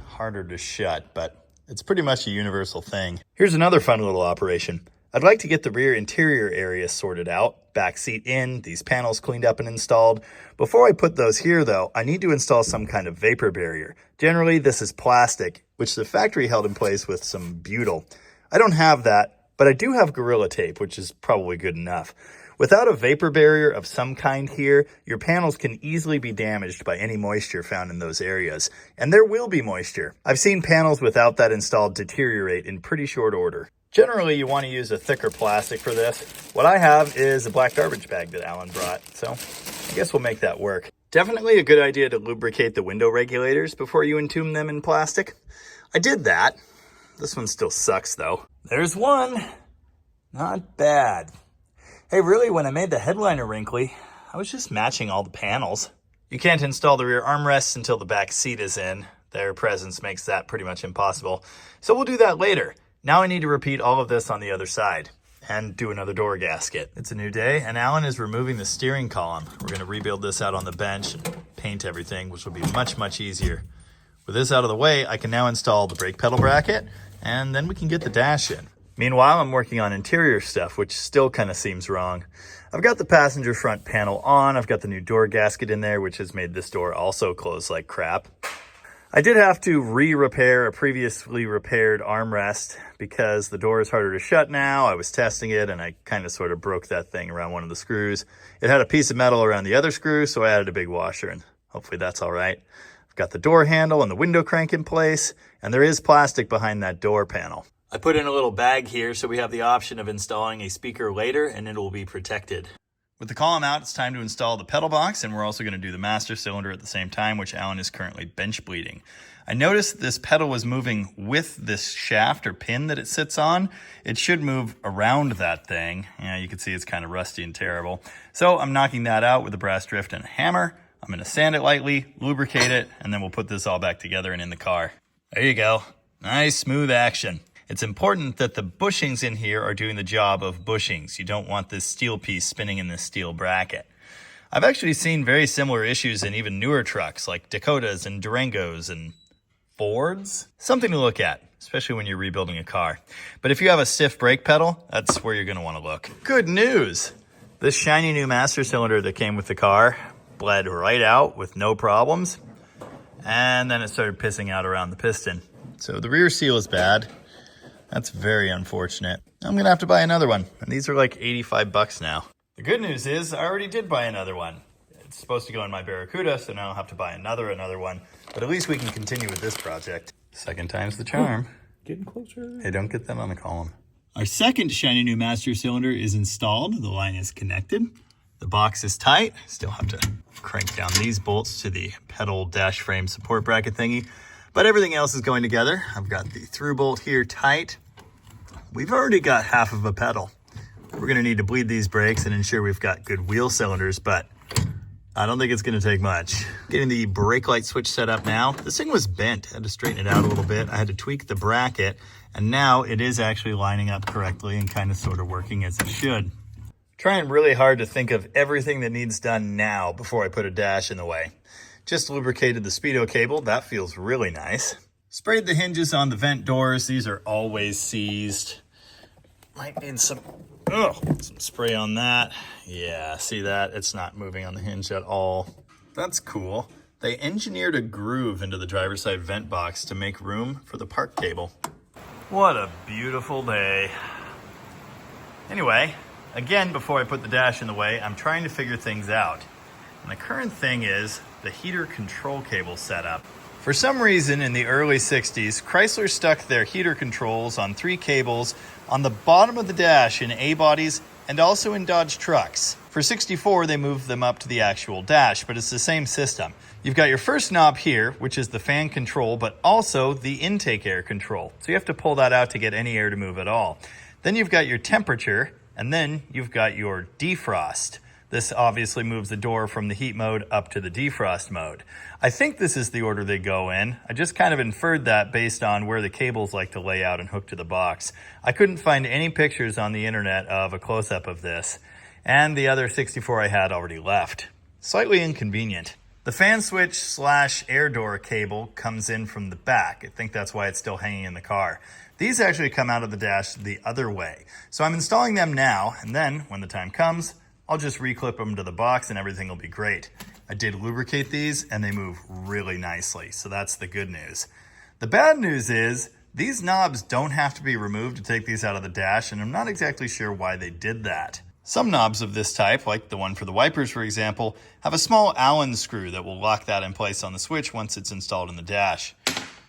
[SPEAKER 1] harder to shut, but it's pretty much a universal thing. Here's another fun little operation. I'd like to get the rear interior area sorted out, back seat in, these panels cleaned up and installed. Before I put those here though, I need to install some kind of vapor barrier. Generally this is plastic, which the factory held in place with some butyl. I don't have that, but I do have Gorilla Tape, which is probably good enough. Without a vapor barrier of some kind here, your panels can easily be damaged by any moisture found in those areas. And there will be moisture. I've seen panels without that installed deteriorate in pretty short order. Generally, you want to use a thicker plastic for this. What I have is a black garbage bag that Allan brought, so I guess we'll make that work. Definitely a good idea to lubricate the window regulators before you entomb them in plastic. I did that. This one still sucks, though. There's one. Not bad. Hey, really, when I made the headliner wrinkly, I was just matching all the panels. You can't install the rear armrests until the back seat is in. Their presence makes that pretty much impossible. So we'll do that later. Now I need to repeat all of this on the other side and do another door gasket. It's a new day, and Allan is removing the steering column. We're going to rebuild this out on the bench and paint everything, which will be much, much easier. With this out of the way, I can now install the brake pedal bracket, and then we can get the dash in. Meanwhile, I'm working on interior stuff, which still kind of seems wrong. I've got the passenger front panel on. I've got the new door gasket in there, which has made this door also close like crap. I did have to re-repair a previously repaired armrest because the door is harder to shut now. I was testing it and I kind of sort of broke that thing around one of the screws. It had a piece of metal around the other screw, so I added a big washer, and hopefully that's all right. I've got the door handle and the window crank in place, and there is plastic behind that door panel. I put in a little bag here so we have the option of installing a speaker later and it will be protected. With the column out, it's time to install the pedal box, and we're also going to do the master cylinder at the same time, which Allan is currently bench bleeding. I noticed this pedal was moving with this shaft or pin that it sits on. It should move around that thing. Yeah, you can see it's kind of rusty and terrible. So I'm knocking that out with a brass drift and a hammer. I'm going to sand it lightly, lubricate it, and then we'll put this all back together and in the car. There you go. Nice, smooth action. It's important that the bushings in here are doing the job of bushings. You don't want this steel piece spinning in this steel bracket. I've actually seen very similar issues in even newer trucks like Dakotas and Durangos and Fords. Something to look at, especially when you're rebuilding a car. But if you have a stiff brake pedal, that's where you're going to want to look. Good news! This shiny new master cylinder that came with the car bled right out with no problems. And then it started pissing out around the piston. So the rear seal is bad. That's very unfortunate. I'm gonna have to buy another one. And these are like 85 bucks now. The good news is I already did buy another one. It's supposed to go in my Barracuda, so now I'll have to buy another one. But at least we can continue with this project. Second time's the charm.
[SPEAKER 2] Getting closer.
[SPEAKER 1] Hey, don't get that on the column. Our second shiny new master cylinder is installed. The line is connected. The box is tight. Still have to crank down these bolts to the pedal dash frame support bracket thingy. But everything else is going together. I've got the through bolt here tight. We've already got half of a pedal. We're gonna need to bleed these brakes and ensure we've got good wheel cylinders, but I don't think it's gonna take much. Getting the brake light switch set up now. This thing was bent. I had to straighten it out a little bit. I had to tweak the bracket, and now it is actually lining up correctly and kind of sort of working as it should. Trying really hard to think of everything that needs done now before I put a dash in the way. Just lubricated the speedo cable. That feels really nice. Sprayed the hinges on the vent doors. These are always seized. Might need some spray on that. Yeah, see that? It's not moving on the hinge at all. That's cool. They engineered a groove into the driver's side vent box to make room for the park cable. What a beautiful day. Anyway, again, before I put the dash in the way, I'm trying to figure things out. And the current thing is the heater control cable setup. For some reason in the early 60s, Chrysler stuck their heater controls on 3 cables on the bottom of the dash in A-bodies and also in Dodge trucks. For 64, they moved them up to the actual dash, but it's the same system. You've got your first knob here, which is the fan control, but also the intake air control. So you have to pull that out to get any air to move at all. Then you've got your temperature, and then you've got your defrost. This obviously moves the door from the heat mode up to the defrost mode. I think this is the order they go in. I just kind of inferred that based on where the cables like to lay out and hook to the box. I couldn't find any pictures on the internet of a close-up of this, and the other 64 I had already left. Slightly inconvenient. The fan switch / air door cable comes in from the back. I think that's why it's still hanging in the car. These actually come out of the dash the other way. So I'm installing them now, and then when the time comes, I'll just reclip them to the box and everything will be great. I did lubricate these and they move really nicely, so that's the good news. The bad news is these knobs don't have to be removed to take these out of the dash, and I'm not exactly sure why they did that. Some knobs of this type, like the one for the wipers for example, have a small Allen screw that will lock that in place on the switch once it's installed in the dash.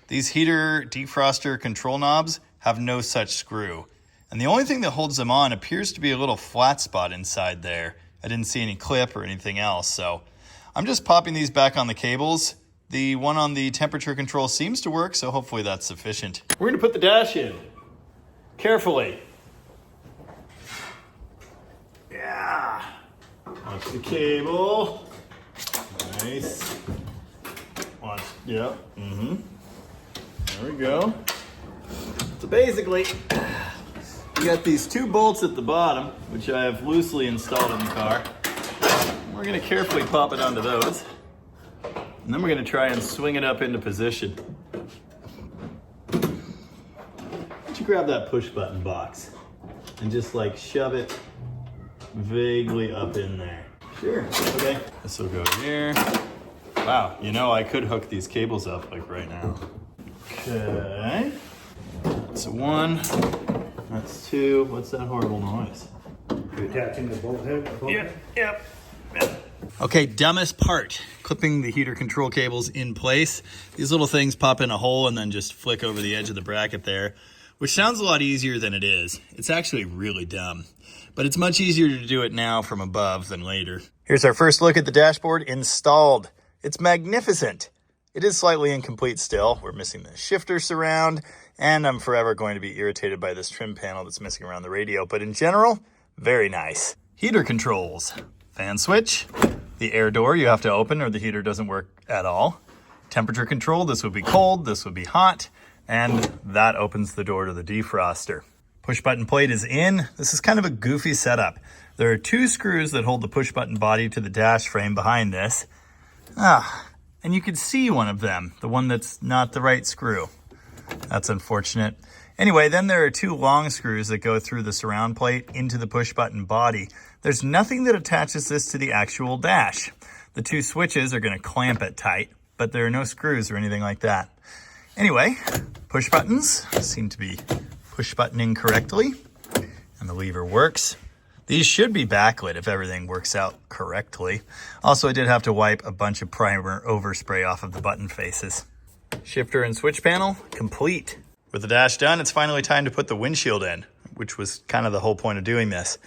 [SPEAKER 1] These heater defroster control knobs have no such screw. And the only thing that holds them on appears to be a little flat spot inside there. I didn't see any clip or anything else, so I'm just popping these back on the cables. The one on the temperature control seems to work, so hopefully that's sufficient. We're gonna put the dash in, carefully. Yeah, watch the cable. Nice. Watch, yeah, There we go. So basically, you got these 2 bolts at the bottom, which I have loosely installed in the car. We're gonna carefully pop it onto those. And then we're gonna try and swing it up into position. Why don't you grab that push button box and just like shove it vaguely up in there. Sure, okay. This will go here. Wow, you know, I could hook these cables up like right now. Okay. That's 1. That's 2. What's that horrible noise?
[SPEAKER 2] You're attaching the bolt head?
[SPEAKER 1] Yep. Okay, dumbest part. Clipping the heater control cables in place. These little things pop in a hole and then just flick over the edge of the bracket there. which sounds a lot easier than it is. It's actually really dumb, but it's much easier to do it now from above than later. Here's our first look at the dashboard installed. It's magnificent. It is slightly incomplete still. We're missing the shifter surround, and I'm forever going to be irritated by this trim panel that's missing around the radio, but in general, very nice. Heater controls, fan switch, the air door you have to open or the heater doesn't work at all. Temperature control, this would be cold, this would be hot, and that opens the door to the defroster. Push button plate is in. This is kind of a goofy setup. There are 2 screws that hold the push button body to the dash frame behind this. And you can see one of them, the one that's not the right screw. That's unfortunate. Anyway, then there are 2 long screws that go through the surround plate into the push button body. There's nothing that attaches this to the actual dash. The 2 switches are going to clamp it tight, but there are no screws or anything like that. Anyway, push buttons seem to be push buttoning correctly, and the lever works. These should be backlit if everything works out correctly. Also, I did have to wipe a bunch of primer overspray off of the button faces. Shifter and switch panel, complete. With the dash done, it's finally time to put the windshield in, which was kind of the whole point of doing this.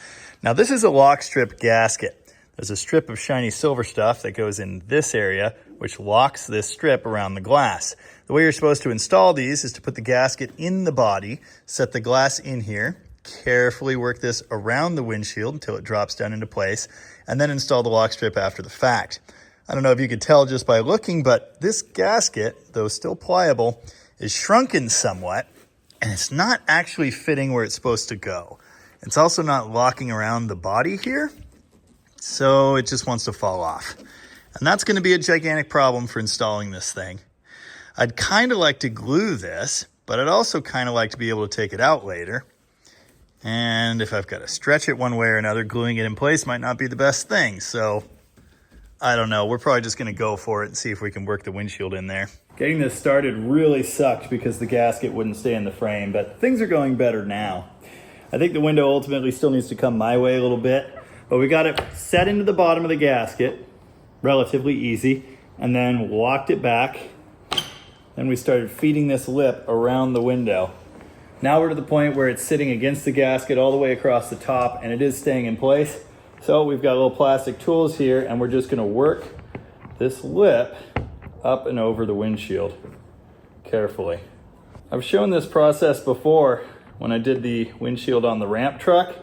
[SPEAKER 1] Now, this is a lock strip gasket. There's a strip of shiny silver stuff that goes in this area, which locks this strip around the glass. The way you're supposed to install these is to put the gasket in the body, set the glass in here, carefully work this around the windshield until it drops down into place, and then install the lock strip after the fact. I don't know if you could tell just by looking, but this gasket, though still pliable, is shrunken somewhat, and it's not actually fitting where it's supposed to go. It's also not locking around the body here, so it just wants to fall off. And that's going to be a gigantic problem for installing this thing. I'd kind of like to glue this, but I'd also kind of like to be able to take it out later. And if I've got to stretch it one way or another, gluing it in place might not be the best thing. So I don't know. We're probably just going to go for it and see if we can work the windshield in there. Getting this started really sucked because the gasket wouldn't stay in the frame, but things are going better now. I think the window ultimately still needs to come my way a little bit, but we got it set into the bottom of the gasket, relatively easy, and then locked it back. Then we started feeding this lip around the window. Now we're to the point where it's sitting against the gasket all the way across the top, and it is staying in place. So we've got little plastic tools here, and we're just gonna work this lip up and over the windshield carefully. I've shown this process before when I did the windshield on the ramp truck.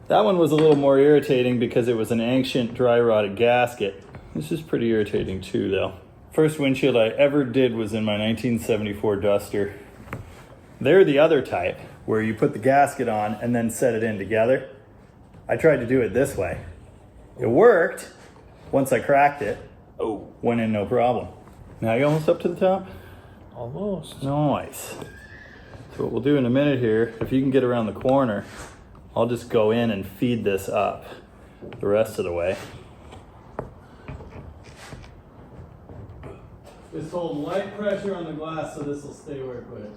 [SPEAKER 1] That one was a little more irritating because it was an ancient dry rotted gasket. This is pretty irritating too though. First windshield I ever did was in my 1974 Duster. They're the other type where you put the gasket on and then set it in together. I tried to do it this way. It worked once I cracked it. Oh, went in no problem. Now you almost up to the top?
[SPEAKER 2] Almost.
[SPEAKER 1] Nice. So what we'll do in a minute here, if you can get around the corner, I'll just go in and feed this up the rest of the way. Just hold light pressure on the glass so this will stay where I put it.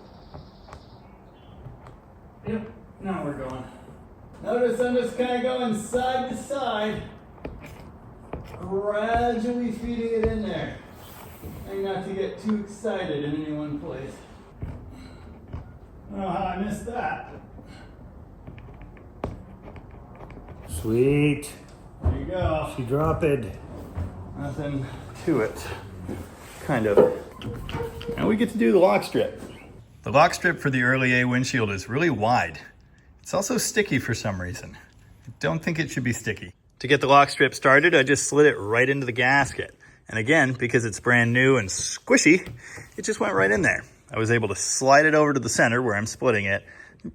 [SPEAKER 1] Yep, now we're going. Notice I'm just kind of going side to side, gradually feeding it in there. And not to get too excited in any one place. I don't know how I missed that.
[SPEAKER 2] Sweet.
[SPEAKER 1] There you go.
[SPEAKER 2] She dropped it.
[SPEAKER 1] Nothing to it. Kind of. Now we get to do the lock strip. The lock strip for the early A windshield is really wide. It's also sticky for some reason. I don't think it should be sticky. To get the lock strip started, I just slid it right into the gasket. And again, because it's brand new and squishy, it just went right in there. I was able to slide it over to the center where I'm splitting it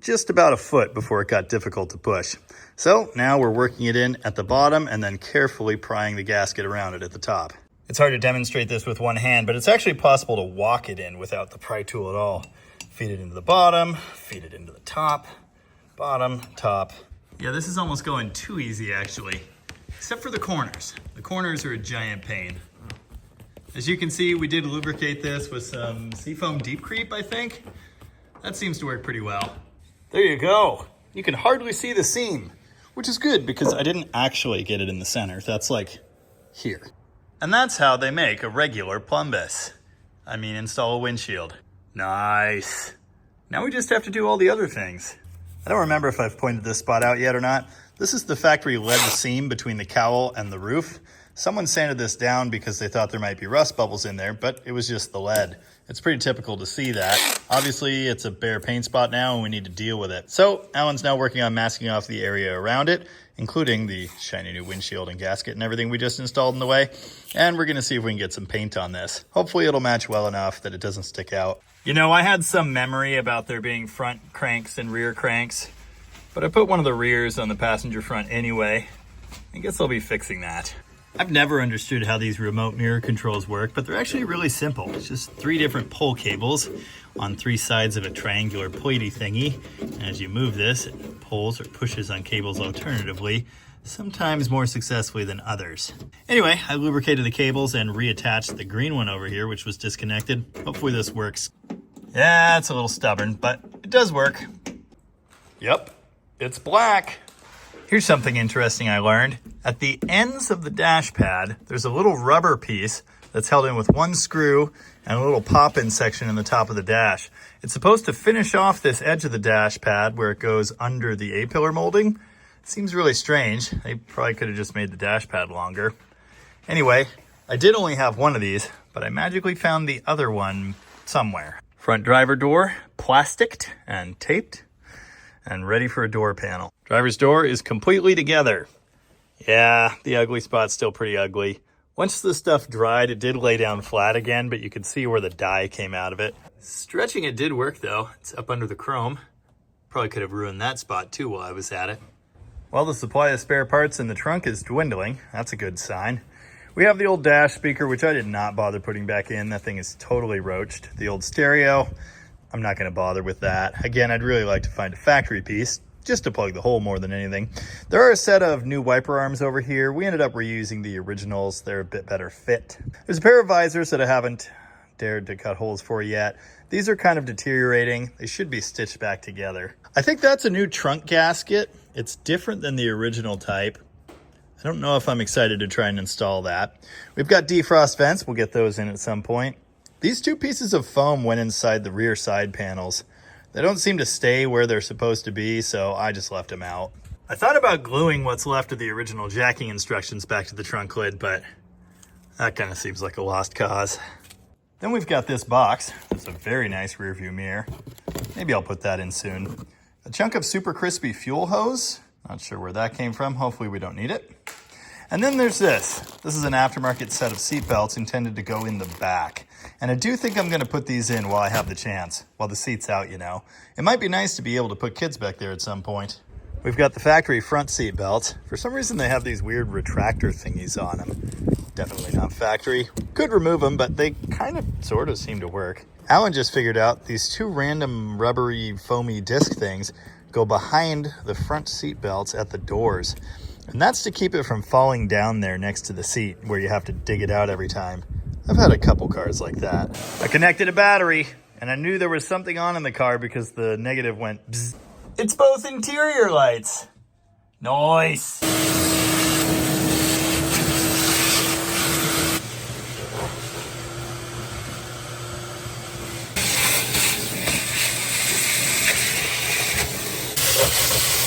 [SPEAKER 1] just about a foot before it got difficult to push. So now we're working it in at the bottom and then carefully prying the gasket around it at the top. It's hard to demonstrate this with one hand, but it's actually possible to walk it in without the pry tool at all. Feed it into the bottom, feed it into the top, bottom, top. Yeah, this is almost going too easy actually, except for the corners. The corners are a giant pain. As you can see, we did lubricate this with some Seafoam Deep Creep, I think. That seems to work pretty well. There you go. You can hardly see the seam, which is good because I didn't actually get it in the center. That's like here. And that's how they make a regular plumbus. I mean, install a windshield. Nice. Now we just have to do all the other things. I don't remember if I've pointed this spot out yet or not. This is the factory lead seam between the cowl and the roof. Someone sanded this down because they thought there might be rust bubbles in there, but it was just the lead. It's pretty typical to see that. Obviously, it's a bare paint spot now and we need to deal with it. So Allan's now working on masking off the area around it, including the shiny new windshield and gasket and everything we just installed in the way. And we're gonna see if we can get some paint on this. Hopefully it'll match well enough that it doesn't stick out. You know, I had some memory about there being front cranks and rear cranks, but I put one of the rears on the passenger front anyway. I guess I'll be fixing that. I've never understood how these remote mirror controls work, but they're actually really simple. It's just 3 different pull cables on 3 sides of a triangular pointy thingy. And as you move this, it pulls or pushes on cables alternatively, sometimes more successfully than others. Anyway, I lubricated the cables and reattached the green one over here, which was disconnected. Hopefully this works. Yeah, it's a little stubborn, but it does work. Yep, it's black. Here's something interesting I learned. At the ends of the dash pad, there's a little rubber piece that's held in with 1 screw and a little pop-in section in the top of the dash. It's supposed to finish off this edge of the dash pad where it goes under the A-pillar molding. It seems really strange. They probably could have just made the dash pad longer. Anyway, I did only have one of these, but I magically found the other one somewhere. Front driver door, plasticked and taped, and ready for a door panel. Driver's door is completely together. Yeah, the ugly spot's still pretty ugly. Once the stuff dried, it did lay down flat again, but you could see where the dye came out of it. Stretching it did work though. It's up under the chrome. Probably could have ruined that spot too while I was at it. Well, the supply of spare parts in the trunk is dwindling. That's a good sign. We have the old dash speaker, which I did not bother putting back in. That thing is totally roached. The old stereo, I'm not going to bother with that. Again, I'd really like to find a factory piece just to plug the hole more than anything. There are a set of new wiper arms over here. We ended up reusing the originals. They're a bit better fit. There's a pair of visors that I haven't dared to cut holes for yet. These are kind of deteriorating. They should be stitched back together. I think that's a new trunk gasket. It's different than the original type. I don't know if I'm excited to try and install that. We've got defrost vents. We'll get those in at some point. These 2 pieces of foam went inside the rear side panels. They don't seem to stay where they're supposed to be, so I just left them out. I thought about gluing what's left of the original jacking instructions back to the trunk lid, but that kind of seems like a lost cause. Then we've got this box. It's a very nice rear view mirror. Maybe I'll put that in soon. A chunk of super crispy fuel hose. Not sure where that came from. Hopefully we don't need it. And then there's this. This is an aftermarket set of seat belts intended to go in the back. And I do think I'm going to put these in while I have the chance, while the seat's out, you know. It might be nice to be able to put kids back there at some point. We've got the factory front seat belts. For some reason, they have these weird retractor thingies on them. Definitely not factory. Could remove them, but they kind of sort of seem to work. Allan just figured out these 2 random rubbery, foamy disc things go behind the front seat belts at the doors. And that's to keep it from falling down there next to the seat where you have to dig it out every time. I've had a couple cars like that. I connected a battery and I knew there was something on in the car because the negative went bzz. It's both interior lights. Nice.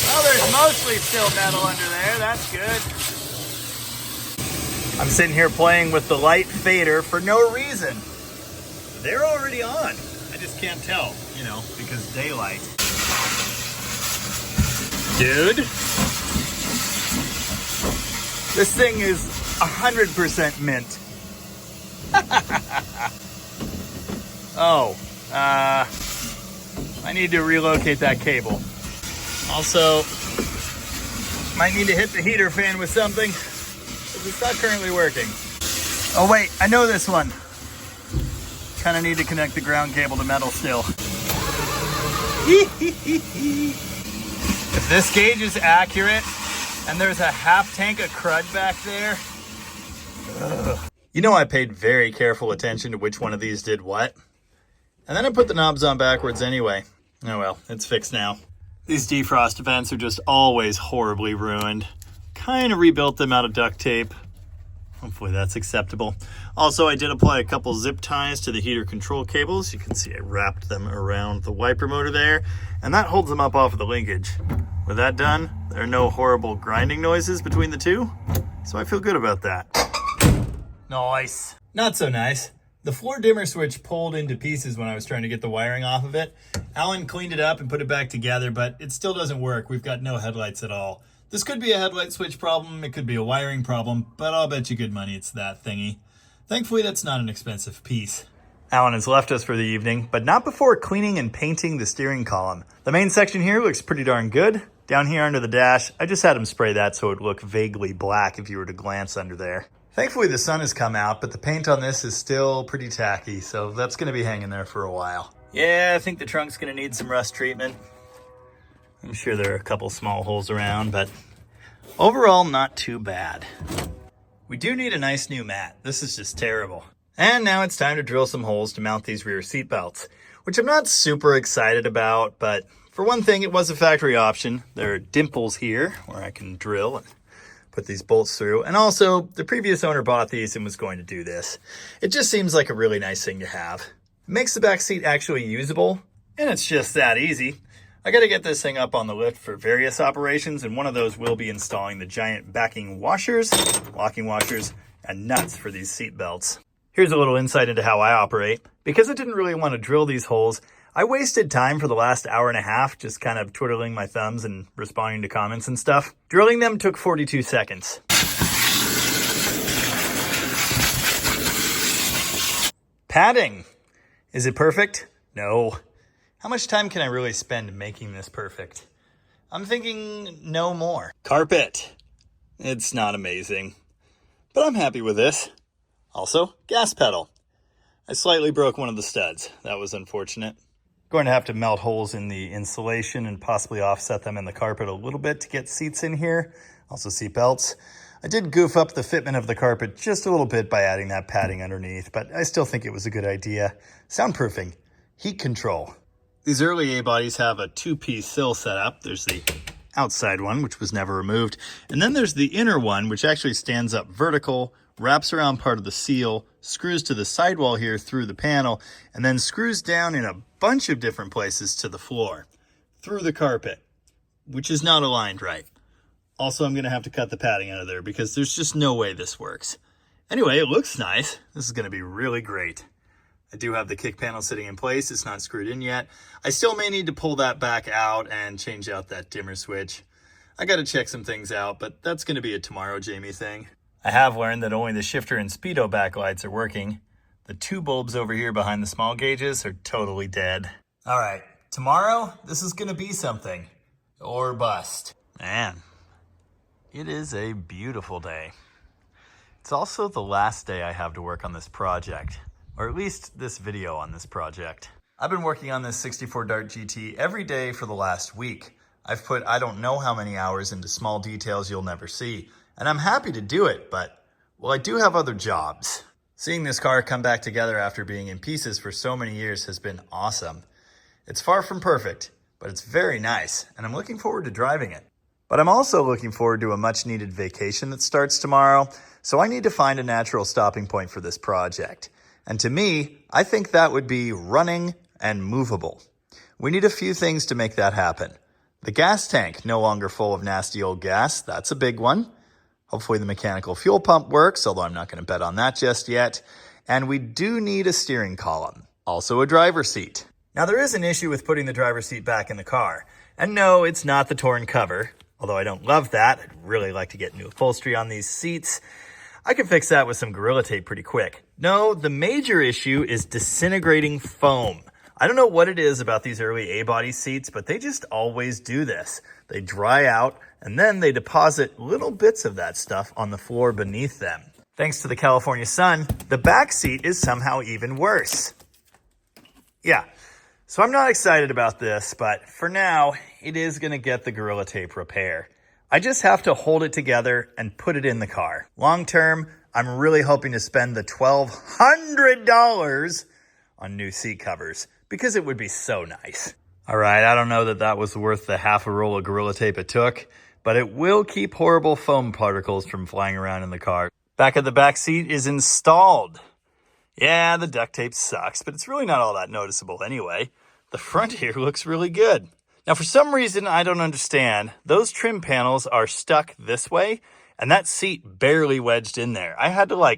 [SPEAKER 1] Well, there's mostly still metal under there. That's good. I'm sitting here playing with the light fader for no reason. They're already on. I just can't tell, you know, because daylight. Dude, this thing is 100% mint. Oh, I need to relocate that cable. Also, might need to hit the heater fan with something. It's not currently working. Oh wait, I know this one. Kind of need to connect the ground cable to metal still. If this gauge is accurate and there's a half tank of crud back there. Ugh. You know I paid very careful attention to which one of these did what. And then I put the knobs on backwards anyway. Oh well, it's fixed now. These defrost vents are just always horribly ruined. Kind of rebuilt them out of duct tape. Hopefully that's acceptable. Also, I did apply a couple zip ties to the heater control cables. You can see I wrapped them around the wiper motor there, and that holds them up off of the linkage. With that done, there are no horrible grinding noises between the two, so I feel good about that. Nice. Not so nice. The floor dimmer switch pulled into pieces when I was trying to get the wiring off of it. Allan cleaned it up and put it back together, but it still doesn't work. We've got no headlights at all. This could be a headlight switch problem, it could be a wiring problem, but I'll bet you good money it's that thingy. Thankfully, that's not an expensive piece. Allan has left us for the evening, but not before cleaning and painting the steering column. The main section here looks pretty darn good. Down here under the dash, I just had him spray that so it would look vaguely black if you were to glance under there. Thankfully, the sun has come out, but the paint on this is still pretty tacky, so that's going to be hanging there for a while. Yeah, I think the trunk's going to need some rust treatment. I'm sure there are a couple small holes around, but overall, not too bad. We do need a nice new mat. This is just terrible. And now it's time to drill some holes to mount these rear seat belts, which I'm not super excited about, but for one thing, it was a factory option. There are dimples here where I can drill and put these bolts through. And also, the previous owner bought these and was going to do this. It just seems like a really nice thing to have. It makes the back seat actually usable, and it's just that easy. I got to get this thing up on the lift for various operations, and one of those will be installing the giant backing washers, locking washers, and nuts for these seat belts. Here's a little insight into how I operate. Because I didn't really want to drill these holes, I wasted time for the last hour and a half just kind of twiddling my thumbs and responding to comments and stuff. Drilling them took 42 seconds. Padding. Is it perfect? No. How much time can I really spend making this perfect? I'm thinking no more. Carpet. It's not amazing, but I'm happy with this. Also, gas pedal. I slightly broke one of the studs. That was unfortunate. Going to have to melt holes in the insulation and possibly offset them in the carpet a little bit to get seats in here. Also seat belts. I did goof up the fitment of the carpet just a little bit by adding that padding underneath, but I still think it was a good idea. Soundproofing. Heat control. These early A-bodies have a two-piece sill setup. There's the outside one, which was never removed. And then there's the inner one, which actually stands up vertical, wraps around part of the seal, screws to the sidewall here through the panel, and then screws down in a bunch of different places to the floor, through the carpet, which is not aligned right. Also, I'm going to have to cut the padding out of there because there's just no way this works. Anyway, it looks nice. This is going to be really great. I do have the kick panel sitting in place. It's not screwed in yet. I still may need to pull that back out and change out that dimmer switch. I got to check some things out, but that's going to be a tomorrow Jamie thing. I have learned that only the shifter and speedo backlights are working. The two bulbs over here behind the small gauges are totally dead. All right, tomorrow, this is going to be something. Or bust. Man, it is a beautiful day. It's also the last day I have to work on this project. Or at least this video on this project. I've been working on this 64 Dart GT every day for the last week. I've put I don't know how many hours into small details you'll never see. And I'm happy to do it, but, well, I do have other jobs. Seeing this car come back together after being in pieces for so many years has been awesome. It's far from perfect, but it's very nice, and I'm looking forward to driving it. But I'm also looking forward to a much-needed vacation that starts tomorrow, so I need to find a natural stopping point for this project. And to me, I think that would be running and movable. We need a few things to make that happen. The gas tank, no longer full of nasty old gas, that's a big one. Hopefully the mechanical fuel pump works, although I'm not going to bet on that just yet. And we do need a steering column. Also a driver's seat. Now there is an issue with putting the driver's seat back in the car. And no, it's not the torn cover. Although I don't love that. I'd really like to get new upholstery on these seats. I can fix that with some Gorilla Tape pretty quick. No, the major issue is disintegrating foam. I don't know what it is about these early A-body seats, but they just always do this. They dry out, and then they deposit little bits of that stuff on the floor beneath them. Thanks to the California sun, the back seat is somehow even worse. Yeah, so I'm not excited about this, but for now, it is going to get the Gorilla Tape repair. I just have to hold it together and put it in the car. Long term, I'm really hoping to spend the $1,200 on new seat covers because it would be so nice. All right, I don't know that that was worth the half a roll of Gorilla Tape it took, but it will keep horrible foam particles from flying around in the car. Back of the back seat is installed. Yeah, the duct tape sucks, but it's really not all that noticeable anyway. The front here looks really good. Now, for some reason I don't understand, those trim panels are stuck this way, and that seat barely wedged in there. I had to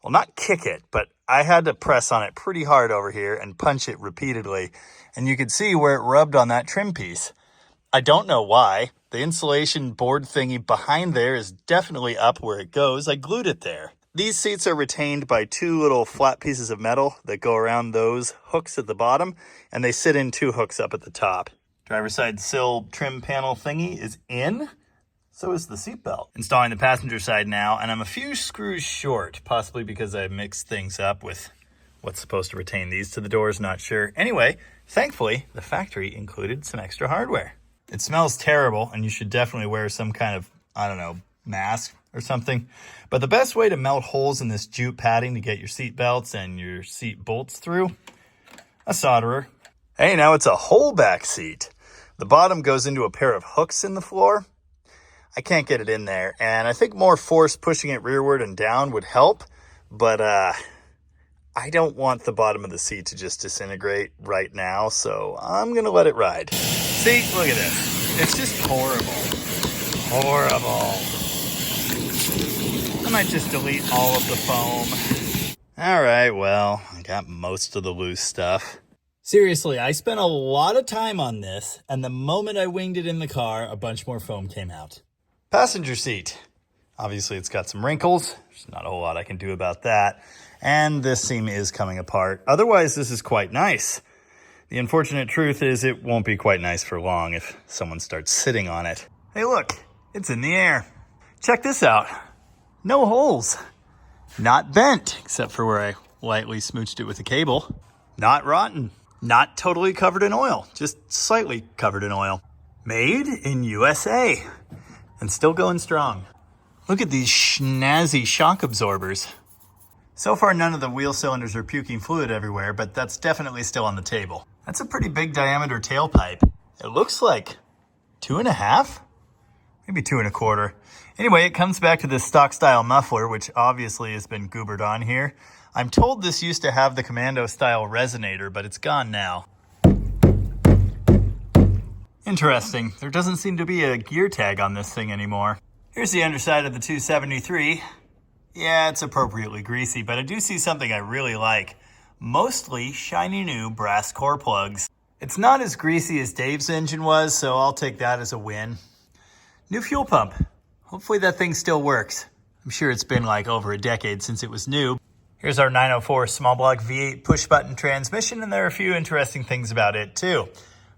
[SPEAKER 1] not kick it, but I had to press on it pretty hard over here and punch it repeatedly, and you could see where it rubbed on that trim piece. I don't know why. The insulation board thingy behind there is definitely up where it goes. I glued it there. These seats are retained by two little flat pieces of metal that go around those hooks at the bottom, and they sit in two hooks up at the top. Driver's side sill trim panel thingy is in. So is the seatbelt. Installing the passenger side now, and I'm a few screws short, possibly because I mixed things up with what's supposed to retain these to the doors, not sure. Anyway, thankfully, the factory included some extra hardware. It smells terrible, and you should definitely wear some kind of, mask or something. But the best way to melt holes in this jute padding to get your seat belts and your seat bolts through, a solderer. Hey, now it's a whole back seat. The bottom goes into a pair of hooks in the floor. I can't get it in there, and I think more force pushing it rearward and down would help, but I don't want the bottom of the seat to just disintegrate right now, so I'm going to let it ride. See, look at this. It's just horrible. Horrible. I might just delete all of the foam. All right, well, I got most of the loose stuff. Seriously, I spent a lot of time on this, and the moment I winged it in the car, a bunch more foam came out. Passenger seat. Obviously, it's got some wrinkles. There's not a whole lot I can do about that. And this seam is coming apart. Otherwise, this is quite nice. The unfortunate truth is it won't be quite nice for long if someone starts sitting on it. Hey, look, it's in the air. Check this out. No holes. Not bent, except for where I lightly smooched it with a cable. Not rotten. Not totally covered in oil, just slightly covered in oil. Made in USA. And still going strong. Look at these snazzy shock absorbers. So far, none of the wheel cylinders are puking fluid everywhere, but that's definitely still on the table. That's a pretty big diameter tailpipe. It looks like 2.5? Maybe 2.25. Anyway, it comes back to this stock style muffler, which obviously has been goobered on here. I'm told this used to have the Commando style resonator, but it's gone now. Interesting. There doesn't seem to be a gear tag on this thing anymore. Here's the underside of the 273. Yeah, it's appropriately greasy, but I do see something I really like. Mostly shiny new brass core plugs. It's not as greasy as Dave's engine was, so I'll take that as a win. New fuel pump. Hopefully that thing still works. I'm sure it's been like over a decade since it was new. Here's our 904 small block V8 push button transmission, and there are a few interesting things about it too.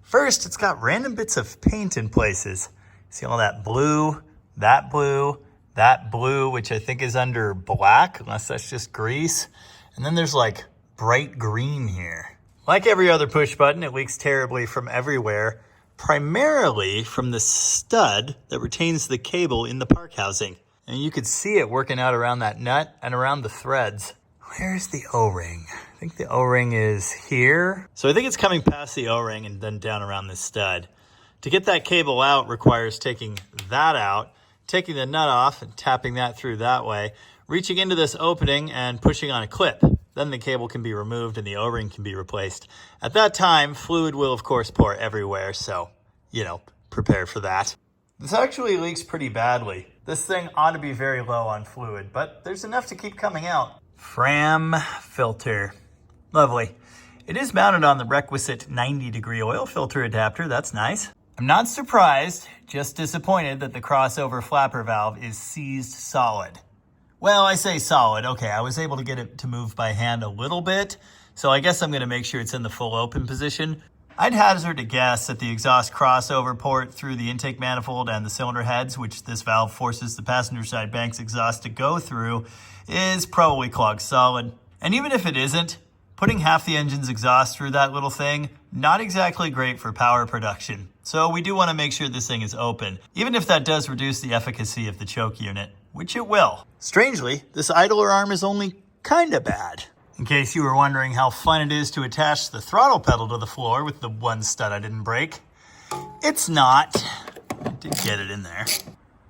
[SPEAKER 1] First, it's got random bits of paint in places. See all that blue, that blue, that blue, which I think is under black, unless that's just grease. And then there's like bright green here. Like every other push button, it leaks terribly from everywhere, primarily from the stud that retains the cable in the park housing. And you could see it working out around that nut and around the threads. Where's the O-ring? I think the O-ring is here. So I think it's coming past the O-ring and then down around this stud. To get that cable out requires taking that out, taking the nut off and tapping that through that way, reaching into this opening and pushing on a clip. Then the cable can be removed and the O-ring can be replaced. At that time, fluid will of course pour everywhere, so, prepare for that. This actually leaks pretty badly. This thing ought to be very low on fluid, but there's enough to keep coming out. Fram filter. Lovely. It is mounted on the requisite 90-degree oil filter adapter. That's nice. I'm not surprised, just disappointed that the crossover flapper valve is seized solid. Well, I say solid. Okay, I was able to get it to move by hand a little bit, so I guess I'm going to make sure it's in the full open position. I'd hazard a guess that the exhaust crossover port through the intake manifold and the cylinder heads, which this valve forces the passenger side bank's exhaust to go through, is probably clogged solid. And even if it isn't, putting half the engine's exhaust through that little thing, not exactly great for power production. So we do want to make sure this thing is open, even if that does reduce the efficacy of the choke unit, which it will. Strangely, this idler arm is only kinda bad. In case you were wondering how fun it is to attach the throttle pedal to the floor with the one stud I didn't break, it's not. I did get it in there.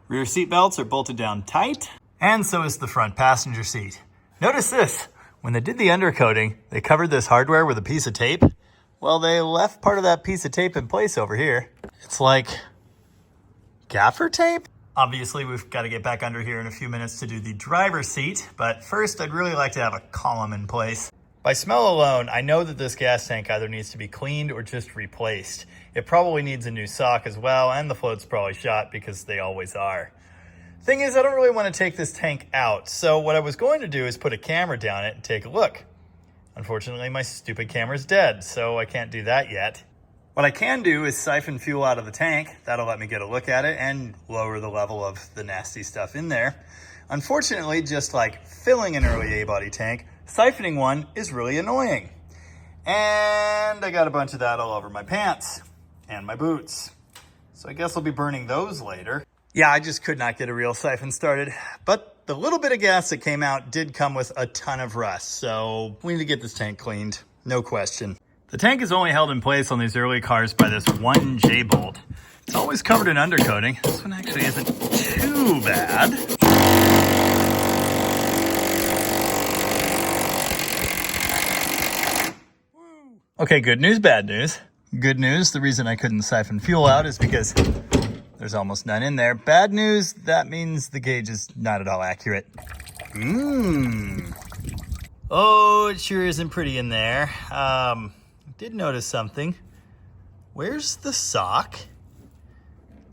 [SPEAKER 1] Rear seat belts are bolted down tight. And so is the front passenger seat. Notice this. When they did the undercoating, they covered this hardware with a piece of tape. Well, they left part of that piece of tape in place over here. It's like gaffer tape? Obviously, we've got to get back under here in a few minutes to do the driver's seat, but first I'd really like to have a column in place. By smell alone, I know that this gas tank either needs to be cleaned or just replaced. It probably needs a new sock as well, and the float's probably shot because they always are. Thing is, I don't really want to take this tank out, so what I was going to do is put a camera down it and take a look. Unfortunately, my stupid camera's dead, so I can't do that yet. What I can do is siphon fuel out of the tank. That'll let me get a look at it and lower the level of the nasty stuff in there. Unfortunately, just like filling an early A-body tank, siphoning one is really annoying. And I got a bunch of that all over my pants and my boots. So I guess I'll be burning those later. Yeah, I just could not get a real siphon started, but the little bit of gas that came out did come with a ton of rust, so we need to get this tank cleaned, no question. The tank is only held in place on these early cars by this one J-bolt. It's always covered in undercoating. This one actually isn't too bad. Okay, good news, bad news. Good news, the reason I couldn't siphon fuel out is because there's almost none in there. Bad news, that means the gauge is not at all accurate. Oh, it sure isn't pretty in there. Did notice something. Where's the sock?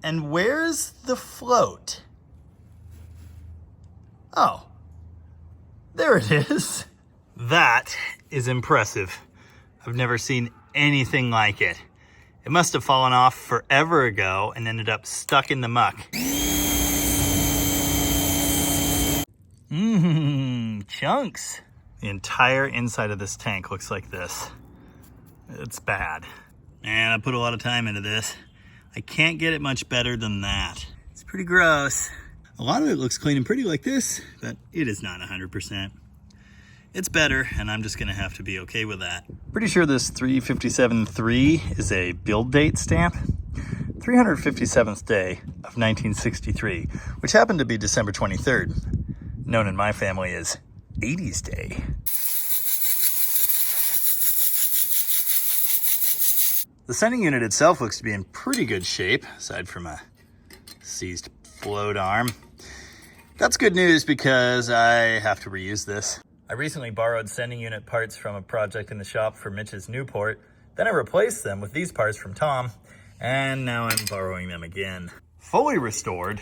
[SPEAKER 1] And where's the float? Oh, there it is. That is impressive. I've never seen anything like it. It must have fallen off forever ago and ended up stuck in the muck. Chunks. The entire inside of this tank looks like this. It's bad. And I put a lot of time into this. I can't get it much better than that. It's pretty gross. A lot of it looks clean and pretty like this, but it is not 100%. It's better, and I'm just gonna have to be okay with that. Pretty sure this 357.3 is a build date stamp. 357th day of 1963, which happened to be December 23rd, known in my family as 80s Day. The sending unit itself looks to be in pretty good shape, aside from a seized float arm. That's good news because I have to reuse this. I recently borrowed sending unit parts from a project in the shop for Mitch's Newport. Then I replaced them with these parts from Tom, and now I'm borrowing them again. Fully restored.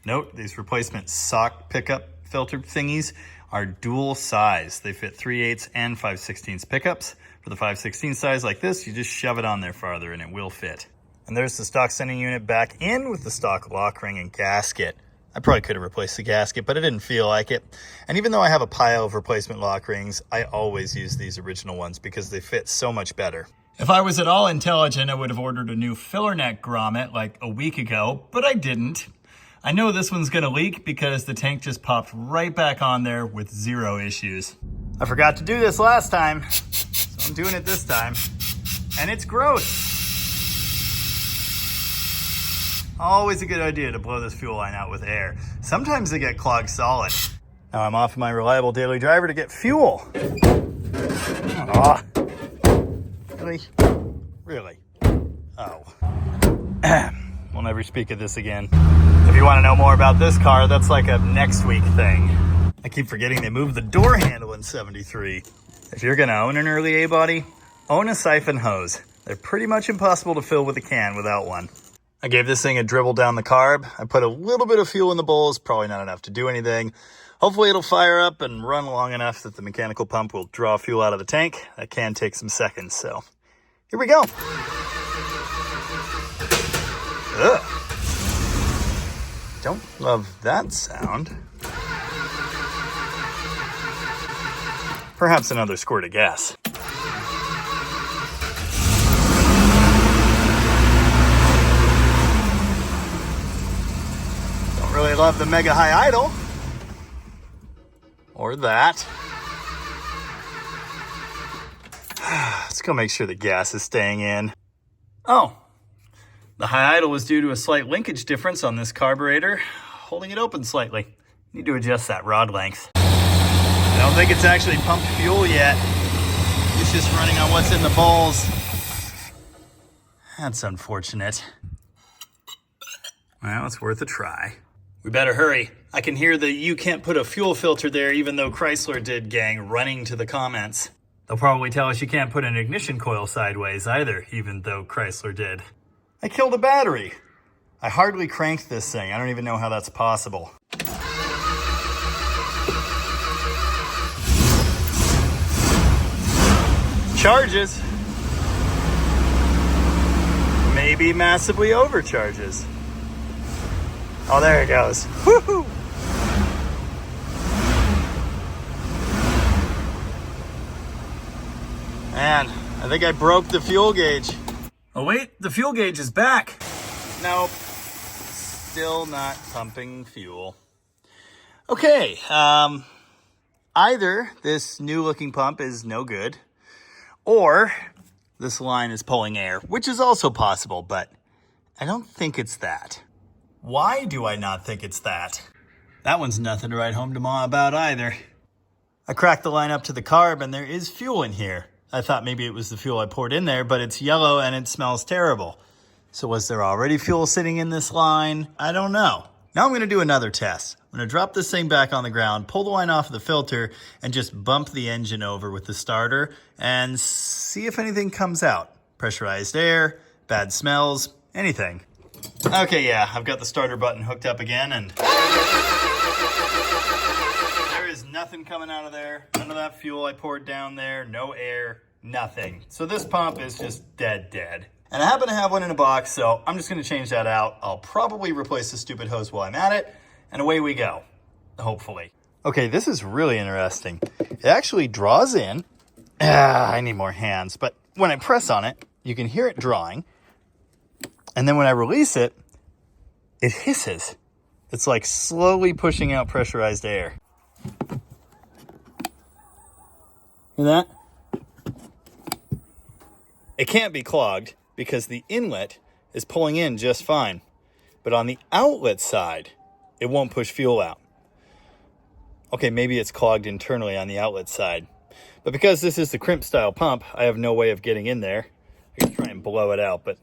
[SPEAKER 1] Note, these replacement sock pickup filter thingies are dual size. They fit 3/8 and 5/16 pickups. For the 5/16 size like this, you just shove it on there farther and it will fit. And there's the stock sending unit back in with the stock lock ring and gasket. I probably could have replaced the gasket, but I didn't feel like it. And even though I have a pile of replacement lock rings, I always use these original ones because they fit so much better. If I was at all intelligent, I would have ordered a new filler neck grommet like a week ago, but I didn't. I know this one's gonna leak because the tank just popped right back on there with zero issues. I forgot to do this last time, so I'm doing it this time. And it's gross. Always a good idea to blow this fuel line out with air. Sometimes they get clogged solid. Now I'm off my reliable daily driver to get fuel. Oh. Really? Really? Oh. We'll never speak of this again. If you want to know more about this car, that's like a next week thing. I keep forgetting they moved the door handle in 73. If you're gonna own an early A-body, own a siphon hose. They're pretty much impossible to fill with a can without one. I gave this thing a dribble down the carb. I put a little bit of fuel in the bowls, probably not enough to do anything. Hopefully it'll fire up and run long enough that the mechanical pump will draw fuel out of the tank. That can take some seconds, so here we go. Ugh. Don't love that sound. Perhaps another squirt of gas. Really love the mega high idle. Or that. Let's go make sure the gas is staying in. Oh, the high idle was due to a slight linkage difference on this carburetor, holding it open slightly. Need to adjust that rod length. I don't think it's actually pumped fuel yet. It's just running on what's in the bowls. That's unfortunate. Well, it's worth a try. We better hurry. I can hear the "you can't put a fuel filter there even though Chrysler did" gang running to the comments. They'll probably tell us you can't put an ignition coil sideways either, even though Chrysler did. I killed a battery. I hardly cranked this thing. I don't even know how that's possible. Charges. Maybe massively overcharges. Oh, there it goes. Woohoo! Man, I think I broke the fuel gauge. Oh wait, the fuel gauge is back. Nope, still not pumping fuel. Okay, either this new looking pump is no good, or this line is pulling air, which is also possible, but I don't think it's that. Why do I not think it's that? That one's nothing to write home to Ma about either. I cracked the line up to the carb and there is fuel in here. I thought maybe it was the fuel I poured in there, but it's yellow and it smells terrible. So was there already fuel sitting in this line? I don't know. Now I'm gonna do another test. I'm gonna drop this thing back on the ground, pull the line off of the filter, and just bump the engine over with the starter and see if anything comes out. Pressurized air, bad smells, anything. Okay, yeah, I've got the starter button hooked up again, and there is nothing coming out of there. None of that fuel I poured down there, no air, nothing. So this pump is just dead. And I happen to have one in a box, so I'm just gonna change that out. I'll probably replace the stupid hose while I'm at it, and away we go, hopefully. Okay, this is really interesting. It actually draws in. I need more hands, but when I press on it, you can hear it drawing. And then when I release it, it hisses. It's like slowly pushing out pressurized air. Hear that? It can't be clogged because the inlet is pulling in just fine. But on the outlet side, it won't push fuel out. Okay, maybe it's clogged internally on the outlet side. But because this is the crimp style pump, I have no way of getting in there. I can try and blow it out, but